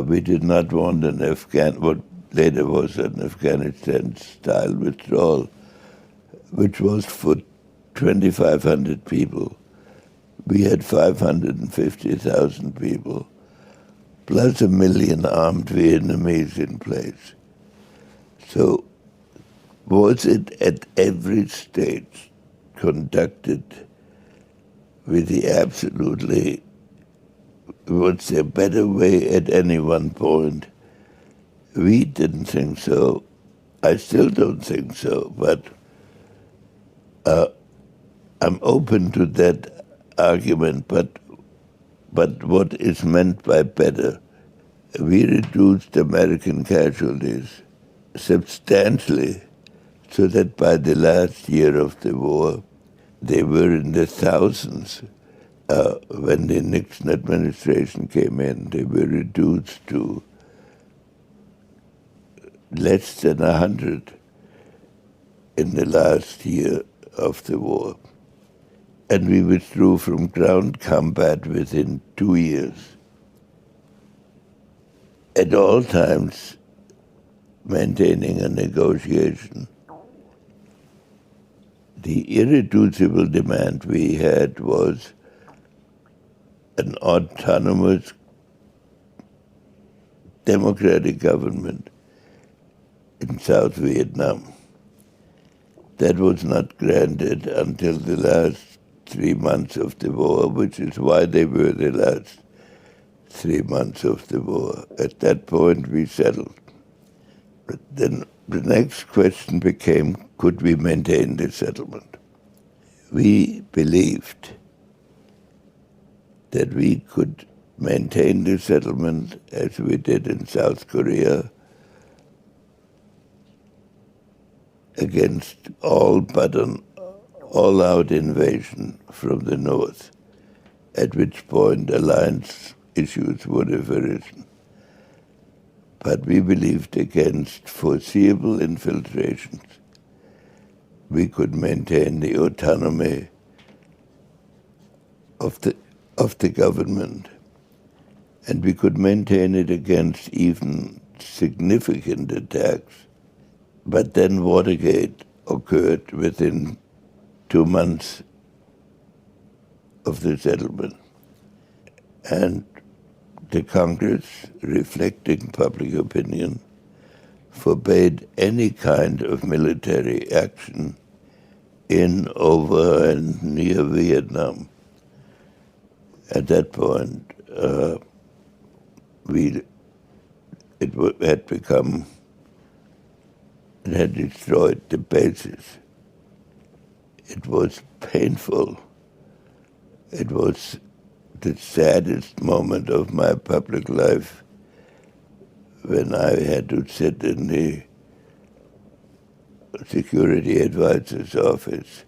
We did not want what later was an Afghanistan-style withdrawal, which was for 2,500 people. We had 550,000 people, plus 1 million armed Vietnamese in place. So was it at every stage conducted with the absolutely, was there a better way at any one point? We didn't think so. I still don't think so, but I'm open to that argument, but what is meant by better? We reduced American casualties substantially so that by the last year of the war, they were in the thousands. When the Nixon administration came in, they were reduced to less than 100 in the last year of the war. And we withdrew from ground combat within 2 years. At all times, maintaining a negotiation. The irreducible demand we had was an autonomous democratic government in South Vietnam. That was not granted until the last 3 months of the war, which is why they were the last 3 months of the war. At that point, we settled. But then the next question became, could we maintain the settlement? We believed that we could maintain the settlement as we did in South Korea against all-out invasion from the north, at which point alliance issues would have arisen. But we believed against foreseeable infiltrations, we could maintain the autonomy of the government, and we could maintain it against even significant attacks. But then Watergate occurred within 2 months of the settlement. And the Congress, reflecting public opinion, forbade any kind of military action in, over, and near Vietnam. At that point, it had destroyed the basis. It was painful. It was the saddest moment of my public life when I had to sit in the security advisor's office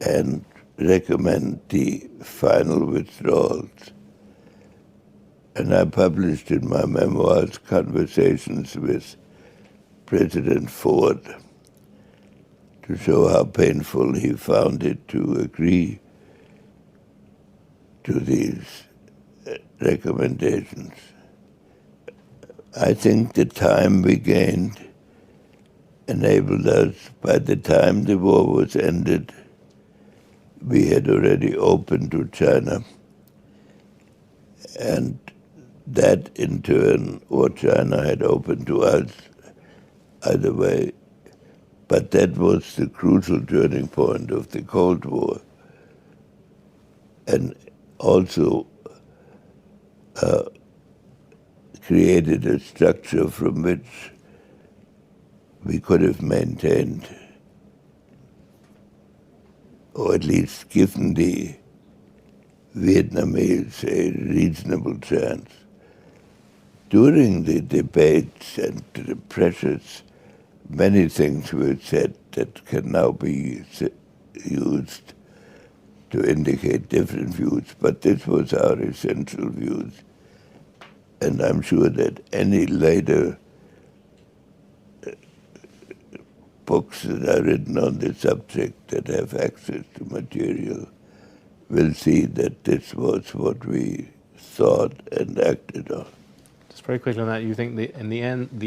and recommend the final withdrawals. And I published in my memoirs conversations with President Ford to show how painful he found it to agree to these recommendations. I think the time we gained enabled us, by the time the war was ended, we had already opened to China. And that in turn, or China had opened to us, either way. But that was the crucial turning point of the Cold War. And also created a structure from which we could have maintained, or at least given the Vietnamese a reasonable chance. During the debates and the pressures many things were said that can now be used to indicate different views, but this was our essential views. And I'm sure that any later books that are written on the subject that have access to material will see that this was what we thought and acted on. Just very quickly on that, you think the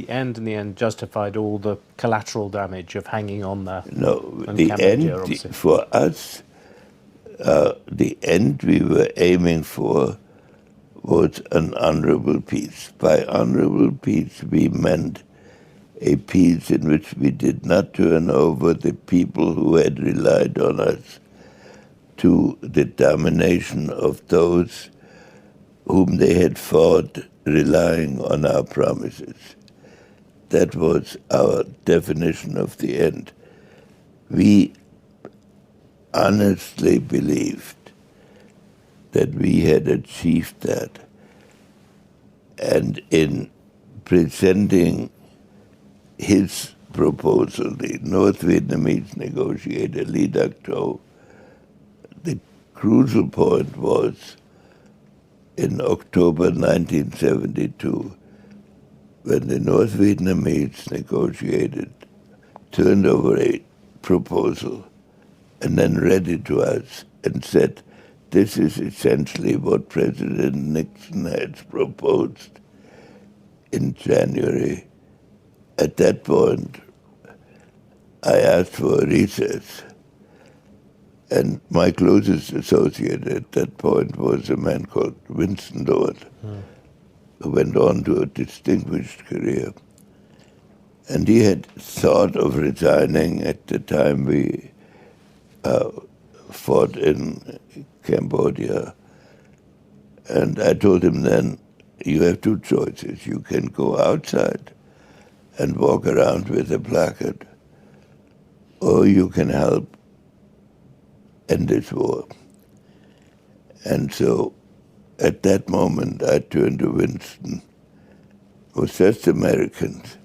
end justified all the collateral damage of hanging on there? No, and the Cambodia, end, for us, the end we were aiming for was an honorable peace. By honorable peace, we meant a peace in which we did not turn over the people who had relied on us to the domination of those whom they had fought relying on our promises. That was our definition of the end. We honestly believed that we had achieved that. And in presenting his proposal, the North Vietnamese negotiator Lee Duc Tho, the crucial point was in October 1972, when the North Vietnamese negotiated, turned over a proposal and then read it to us and said, this is essentially what President Nixon had proposed in January. At that point, I asked for a recess. And my closest associate at that point was a man called Winston Lord, who went on to a distinguished career. And he had thought of resigning at the time we fought in Cambodia. And I told him then, you have two choices. You can go outside and walk around with a placard, or you can help end this war. And so at that moment, I turned to Winston, who was just Americans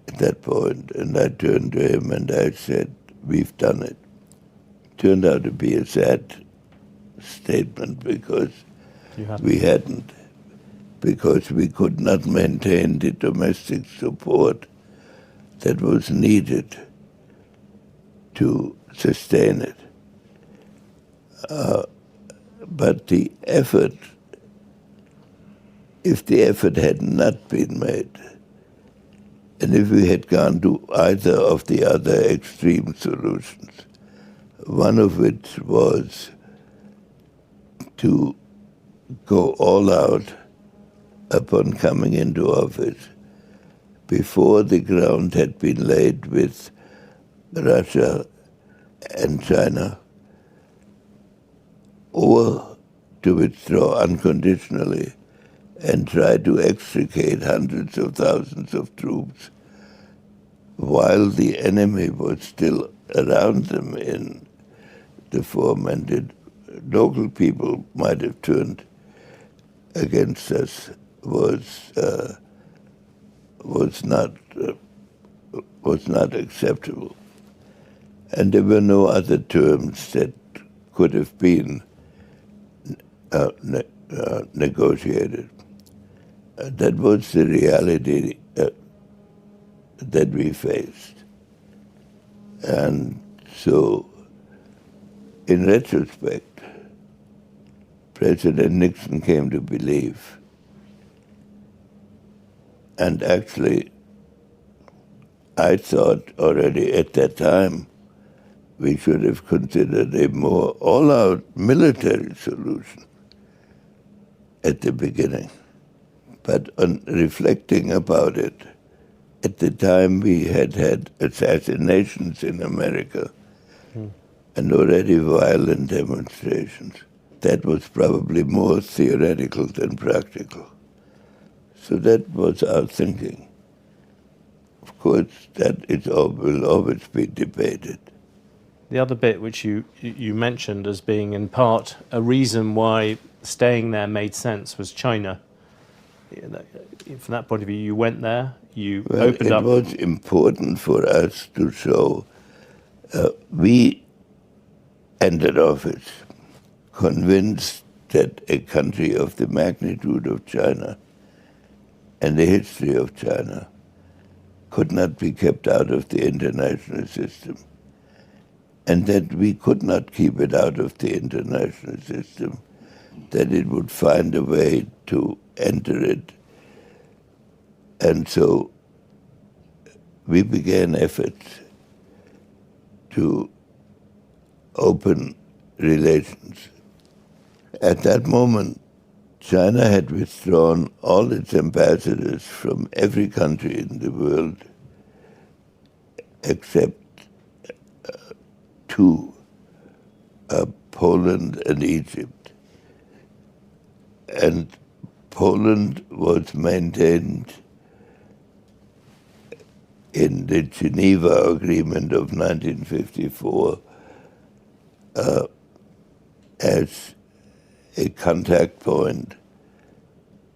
at that point, and I turned to him and I said, we've done it. Turned out to be a sad statement because we hadn't, because we could not maintain the domestic support that was needed to sustain it. But the effort, if the effort had not been made, and if we had gone to either of the other extreme solutions, one of which was to go all out upon coming into office before the ground had been laid with Russia and China, or to withdraw unconditionally and try to extricate hundreds of thousands of troops while the enemy was still around them in the form, and the local people might have turned against us, was not acceptable. And there were no other terms that could have been negotiated. That was the reality that we faced. And so, in retrospect, President Nixon came to believe, and actually, I thought already at that time we should have considered a more all-out military solution at the beginning. But on reflecting about it, at the time we had had assassinations in America and already violent demonstrations. That was probably more theoretical than practical. So that was our thinking. Of course, that will always be debated. The other bit which you mentioned as being in part a reason why staying there made sense was China. from that point of view, you went there, you Well, opened up. it was important for us to show we entered office convinced that a country of the magnitude of China and the history of China could not be kept out of the international system, and that we could not keep it out of the international system, that it would find a way to enter it. And so we began efforts to open relations. At that moment, China had withdrawn all its ambassadors from every country in the world except two, Poland and Egypt. And Poland was maintained in the Geneva Agreement of 1954 as a contact point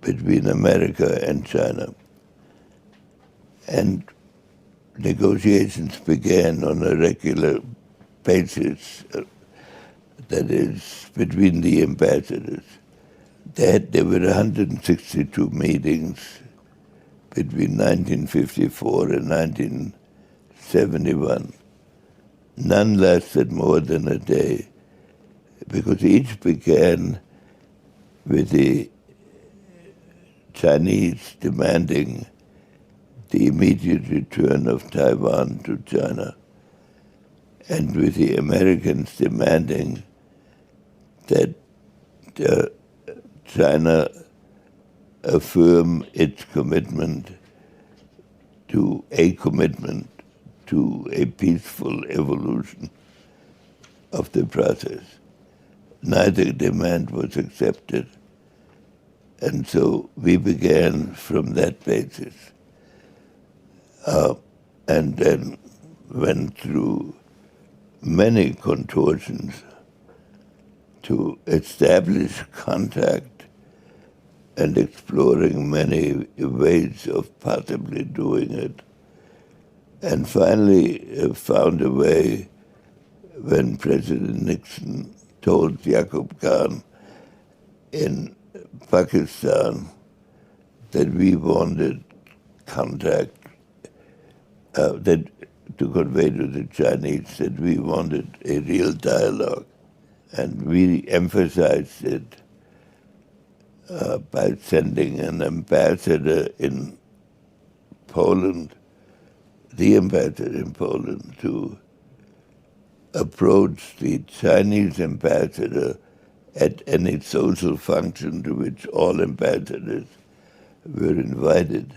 between America and China. And negotiations began on a regular basis, that is, between the ambassadors. There were 162 meetings between 1954 and 1971. None lasted more than a day, because each began with the Chinese demanding the immediate return of Taiwan to China, and with the Americans demanding that China affirm its commitment to a peaceful evolution of the process. Neither demand was accepted, and so we began from that basis, and then went through many contortions to establish contact and exploring many ways of possibly doing it, and finally found a way when President Nixon told Yaqub Khan in Pakistan that we wanted contact, that to convey to the Chinese that we wanted a real dialogue. And we emphasized it by sending an ambassador in Poland, the ambassador in Poland, to approach the Chinese ambassador at any social function to which all ambassadors were invited,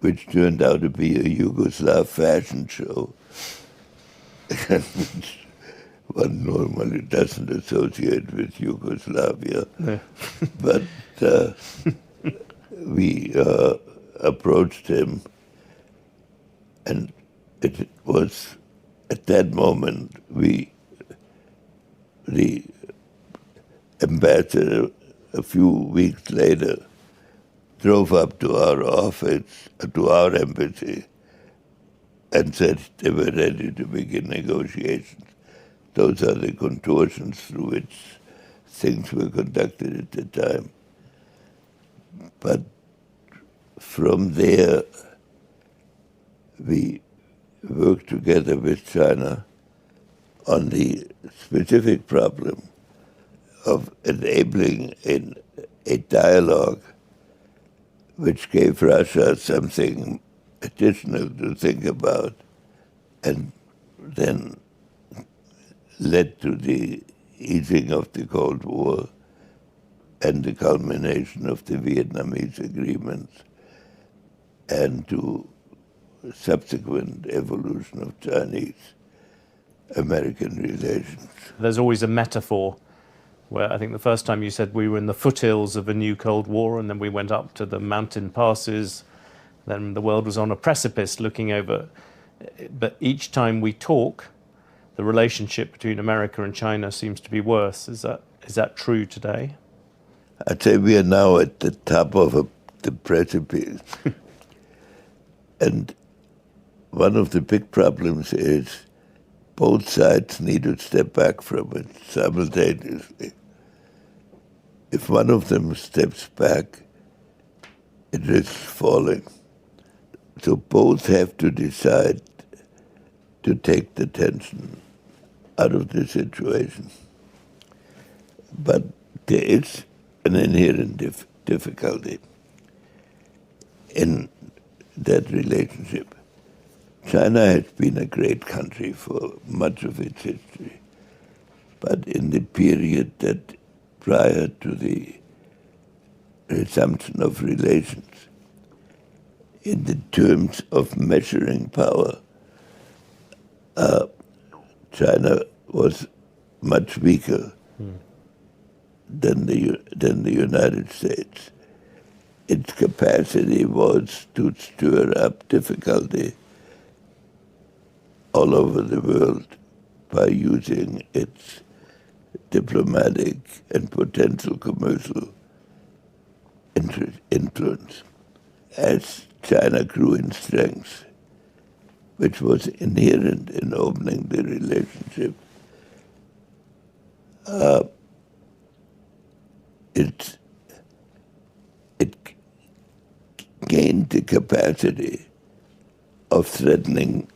which turned out to be a Yugoslav fashion show, which one normally doesn't associate with Yugoslavia. No. But we approached him, and it was at that moment the ambassador, a few weeks later, drove up to our office, to our embassy, and said they were ready to begin negotiations. Those are the contortions through which things were conducted at the time. But from there, we worked together with China on the specific problem of enabling a dialogue which gave Russia something additional to think about, and then led to the easing of the Cold War and the culmination of the Vietnamese agreements, and to subsequent evolution of Chinese-American relations. There's always a metaphor where I think the first time you said we were in the foothills of a new Cold War, and then we went up to the mountain passes, then the world was on a precipice looking over. But each time we talk, the relationship between America and China seems to be worse. Is that true today? I'd say we are now at the top of the precipice. And one of the big problems is both sides need to step back from it simultaneously. If one of them steps back, it risks falling. So both have to decide to take the tension out of the situation. But there is an inherent difficulty in that relationship. China has been a great country for much of its history, but in the period that prior to the resumption of relations, in the terms of measuring power, China was much weaker than the United States. Its capacity was to stir up difficulty all over the world by using its diplomatic and potential commercial influence. As China grew in strength, which was inherent in opening the relationship, it gained the capacity of threatening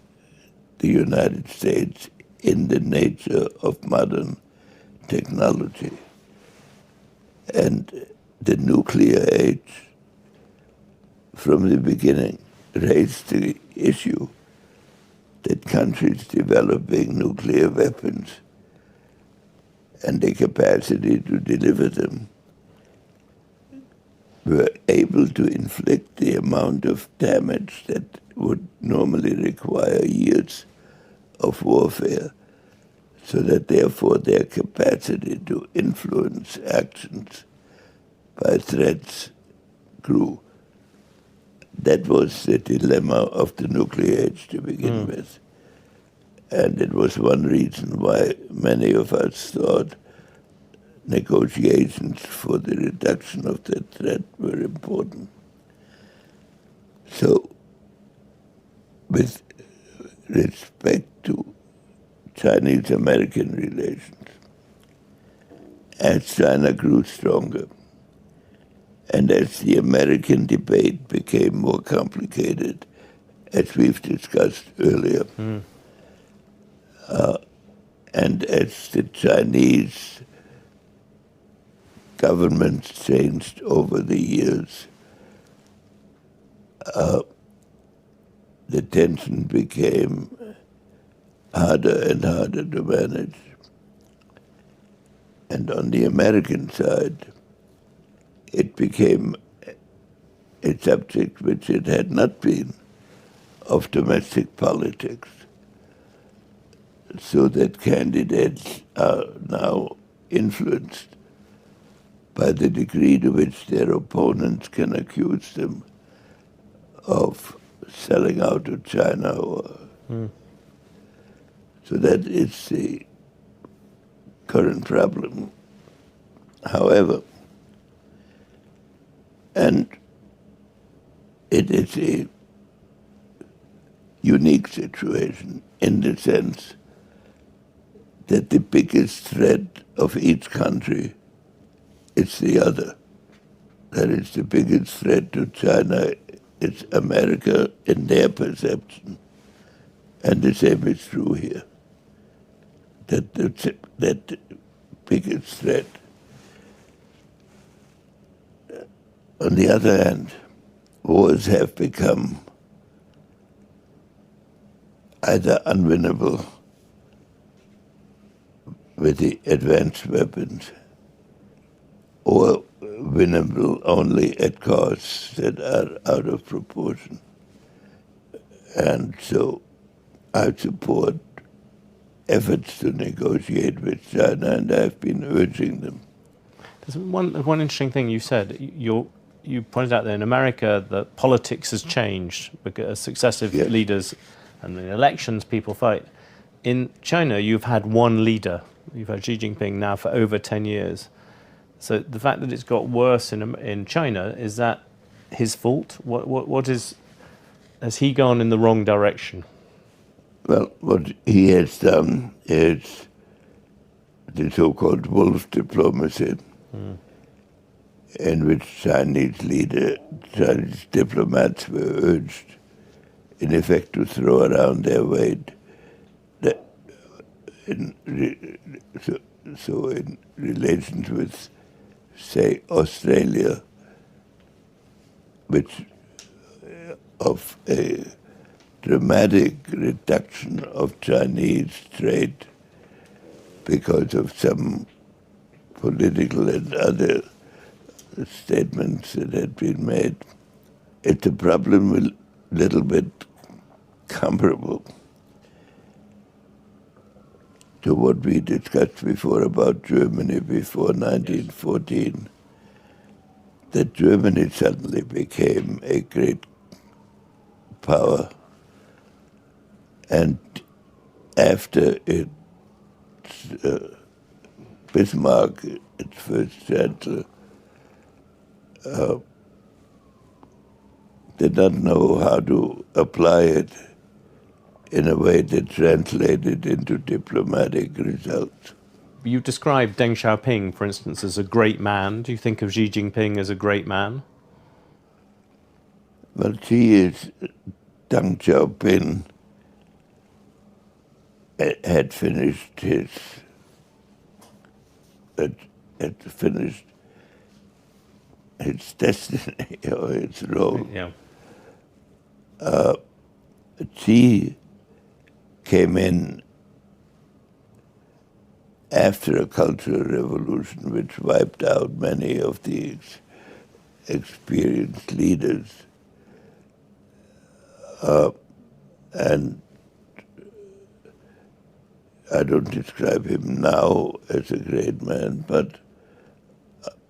the United States in the nature of modern technology. And the nuclear age, from the beginning, raised the issue that countries developing nuclear weapons and the capacity to deliver them were able to inflict the amount of damage that would normally require years of warfare, so that therefore their capacity to influence actions by threats grew. That was the dilemma of the nuclear age to begin with. And it was one reason why many of us thought negotiations for the reduction of that threat were important. So, with respect to Chinese-American relations, as China grew stronger, and as the American debate became more complicated, as we've discussed earlier, and as the Chinese governments changed over the years, the tension became harder and harder to manage. And on the American side, it became a subject which it had not been of domestic politics, so that candidates are now influenced by the degree to which their opponents can accuse them of selling out to China. So that is the current problem. However, and it is a unique situation in the sense that the biggest threat of each country is the other. That is, the biggest threat to China is America in their perception. And the same is true here. That the biggest threat. On the other hand, wars have become either unwinnable with the advanced weapons or winnable only at costs that are out of proportion. And so I support efforts to negotiate with China, and I've been urging them. There's one interesting thing you said. You pointed out that in America, the politics has changed because successive leaders and in elections people fight. In China, you've had one leader. You've had Xi Jinping now for over 10 years. So the fact that it's got worse in China, is that his fault? What is, has he gone in the wrong direction? Well, what he has done is the so-called wolf diplomacy, in which Chinese diplomats were urged, in effect, to throw around their weight. In relations with, say, Australia, which of a dramatic reduction of Chinese trade because of some political and other statements that had been made. It's a problem a little bit comparable to what we discussed before about Germany before 1914, that Germany suddenly became a great power. And after Bismarck, its first chancellor, did not know how to apply it in a way that translated into diplomatic results. You described Deng Xiaoping, for instance, as a great man. Do you think of Xi Jinping as a great man? Well, Deng Xiaoping had finished his destiny or his role. Yeah. Xi came in after a cultural revolution which wiped out many of the experienced leaders. And I don't describe him now as a great man, but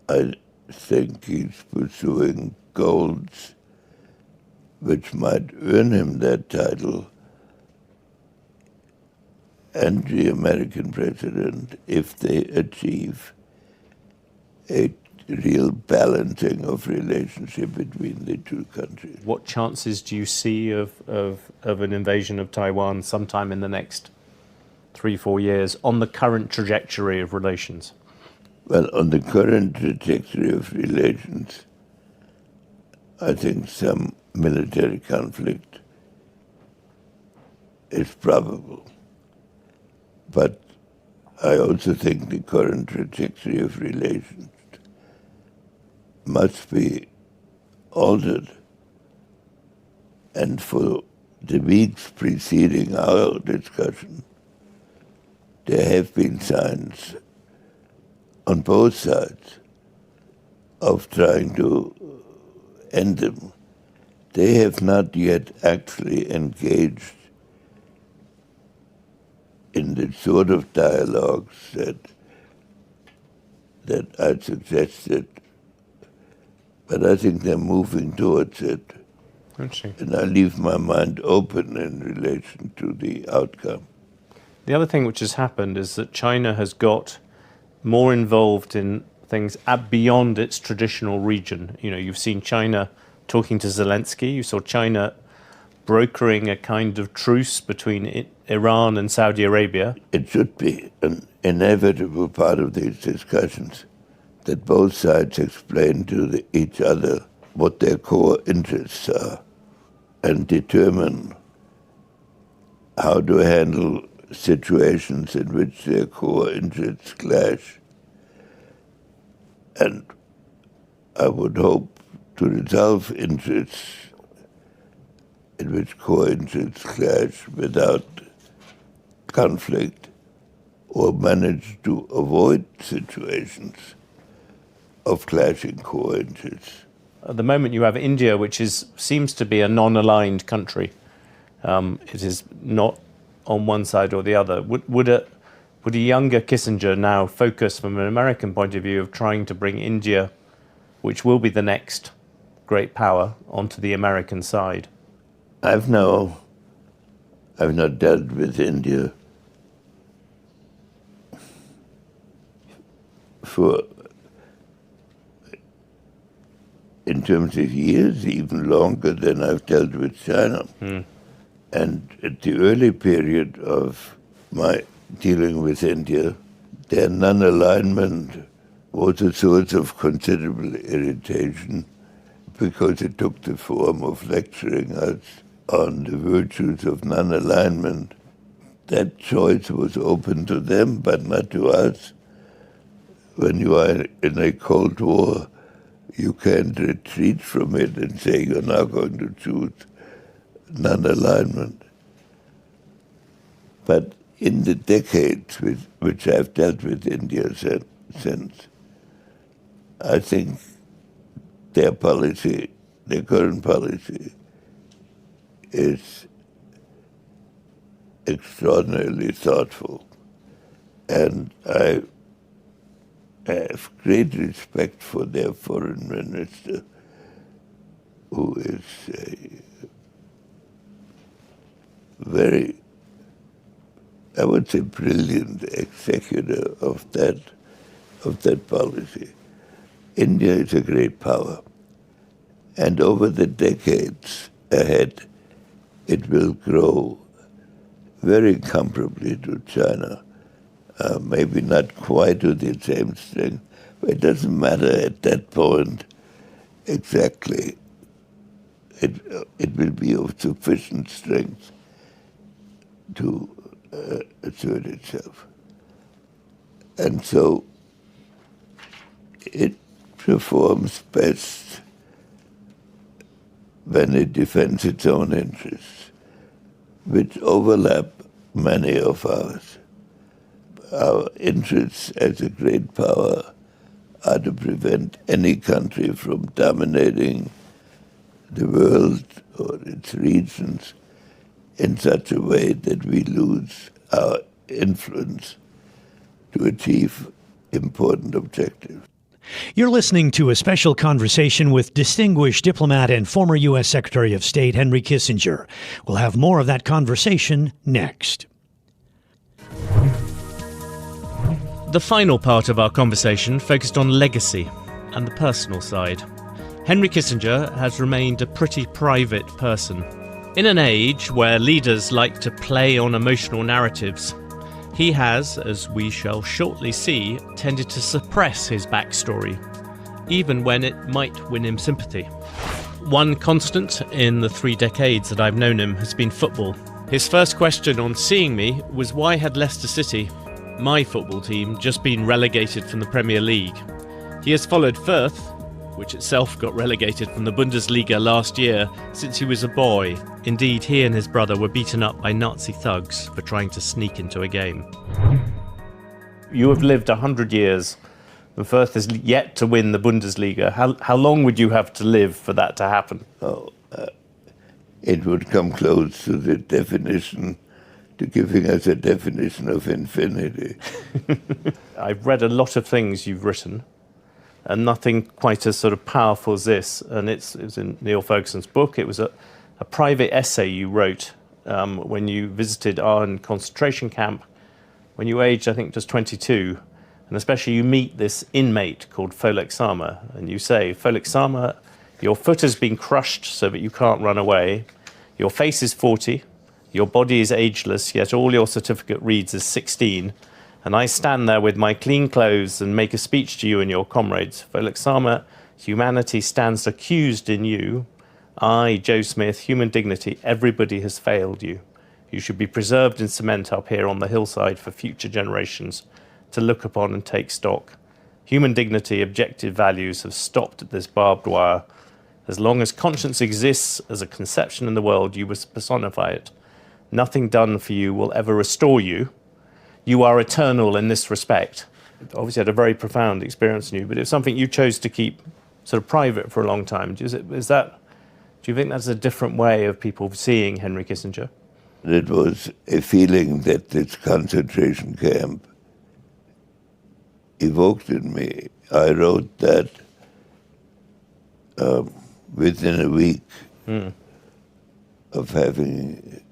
I think he's pursuing goals which might earn him that title and the American president if they achieve a real balancing of relationship between the two countries. What chances do you see of an invasion of Taiwan sometime in the next 3-4 years on the current trajectory of relations? Well, on the current trajectory of relations, I think some military conflict is probable. But I also think the current trajectory of relations must be altered. And for the weeks preceding our discussion, there have been signs on both sides of trying to end them. They have not yet actually engaged in the sort of dialogues that I suggested, but I think they're moving towards it. And I leave my mind open in relation to the outcome. The other thing which has happened is that China has got more involved in things beyond its traditional region. You know, you've seen China talking to Zelensky. You saw China brokering a kind of truce between Iran and Saudi Arabia. It should be an inevitable part of these discussions that both sides explain to each other what their core interests are and determine how to handle situations in which their core interests clash. And I would hope to resolve interests in which core interests clash without conflict, or manage to avoid situations of clashing core interests. At the moment you have India, which seems to be a non-aligned country. It is not on one side or the other. Would a younger Kissinger now focus from an American point of view of trying to bring India, which will be the next great power, onto the American side? I've not dealt with India for in terms of years, even longer than I've dealt with China. And at the early period of my dealing with India, their non-alignment was a source of considerable irritation because it took the form of lecturing us on the virtues of non-alignment. That choice was open to them, but not to us. When you are in a Cold War, you can't retreat from it and say you're now going to choose non-alignment. But in the decades which I've dealt with India since, I think their policy, their current policy, is extraordinarily thoughtful. And I have great respect for their foreign minister, who is a very, I would say, brilliant executor of that policy. India is a great power, and over the decades ahead, it will grow very comparably to China. Maybe not quite to the same strength, but it doesn't matter at that point exactly. It will be of sufficient strength to assert itself. And so it performs best when it defends its own interests, which overlap many of ours. Our interests as a great power are to prevent any country from dominating the world or its regions in such a way that we lose our influence to achieve important objectives. You're listening to a special conversation with distinguished diplomat and former U.S. Secretary of State Henry Kissinger. We'll have more of that conversation next. The final part of our conversation focused on legacy and the personal side. Henry Kissinger has remained a pretty private person. In an age where leaders like to play on emotional narratives, he has, as we shall shortly see, tended to suppress his backstory, even when it might win him sympathy. One constant in the 3 decades that I've known him has been football. His first question on seeing me was why had Leicester City, my football team, just been relegated from the Premier League. He has followed Fürth, which itself got relegated from the Bundesliga last year, since he was a boy. Indeed, he and his brother were beaten up by Nazi thugs for trying to sneak into a game. You have lived 100 years, and Fürth is yet to win the Bundesliga. How long would you have to live for that to happen? It would come close to the definition, to giving us a definition of infinity. I've read a lot of things you've written, and nothing quite as sort of powerful as this. And it was in Neil Ferguson's book. It was a private essay you wrote when you visited Arnhem concentration camp when you were aged, I think, just 22. And especially you meet this inmate called Folek Sama, and you say, Folek Sama, your foot has been crushed so that you can't run away. Your face is 40. Your body is ageless, yet all your certificate reads as 16. And I stand there with my clean clothes and make a speech to you and your comrades. Folek Sama, humanity stands accused in you. I, Joe Smith, human dignity, everybody has failed you. You should be preserved in cement up here on the hillside for future generations to look upon and take stock. Human dignity, objective values have stopped at this barbed wire. As long as conscience exists as a conception in the world, you must personify it. Nothing done for you will ever restore you. You are eternal in this respect. Obviously had a very profound experience in you, but it's something you chose to keep sort of private for a long time. Do you think that's a different way of people seeing Henry Kissinger? It was a feeling that this concentration camp evoked in me. I wrote that within a week of having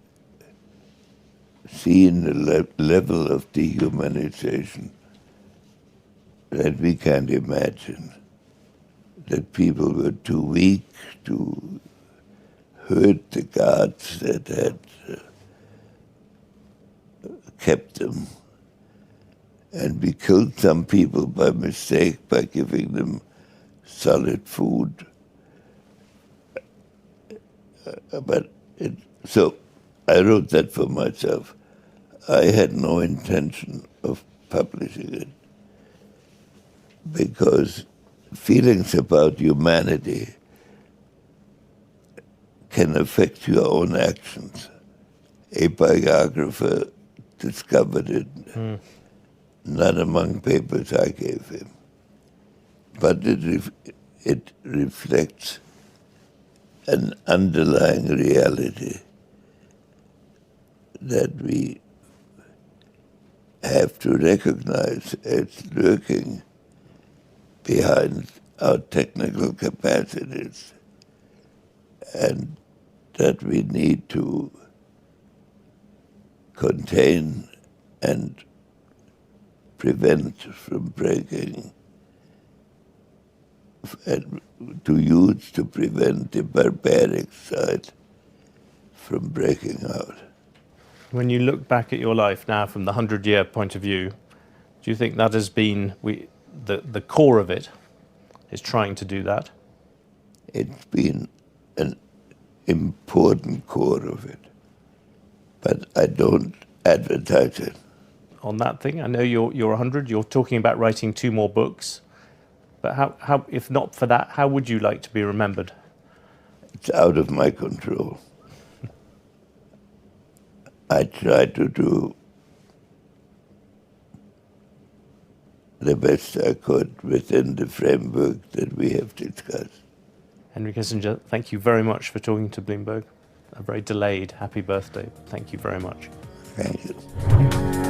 seen a level of dehumanization that we can't imagine. that people were too weak to hurt the guards that had kept them. And we killed some people by mistake by giving them solid food. So I wrote that for myself. I had no intention of publishing it because feelings about humanity can affect your own actions. A biographer discovered it, not among papers I gave him, but it reflects an underlying reality that we have to recognize as lurking behind our technical capacities, and that we need to contain and prevent from breaking, and to use to prevent the barbaric side from breaking out. When you look back at your life now from the 100-year point of view, do you think that has been the core of it, is trying to do that? It's been an important core of it, but I don't advertise it. On that thing, I know you're 100, you're talking about writing 2 more books, but how if not for that, how would you like to be remembered? It's out of my control. I try to do the best I could within the framework that we have discussed. Henry Kissinger, thank you very much for talking to Bloomberg. A very delayed happy birthday. Thank you very much. Thank you.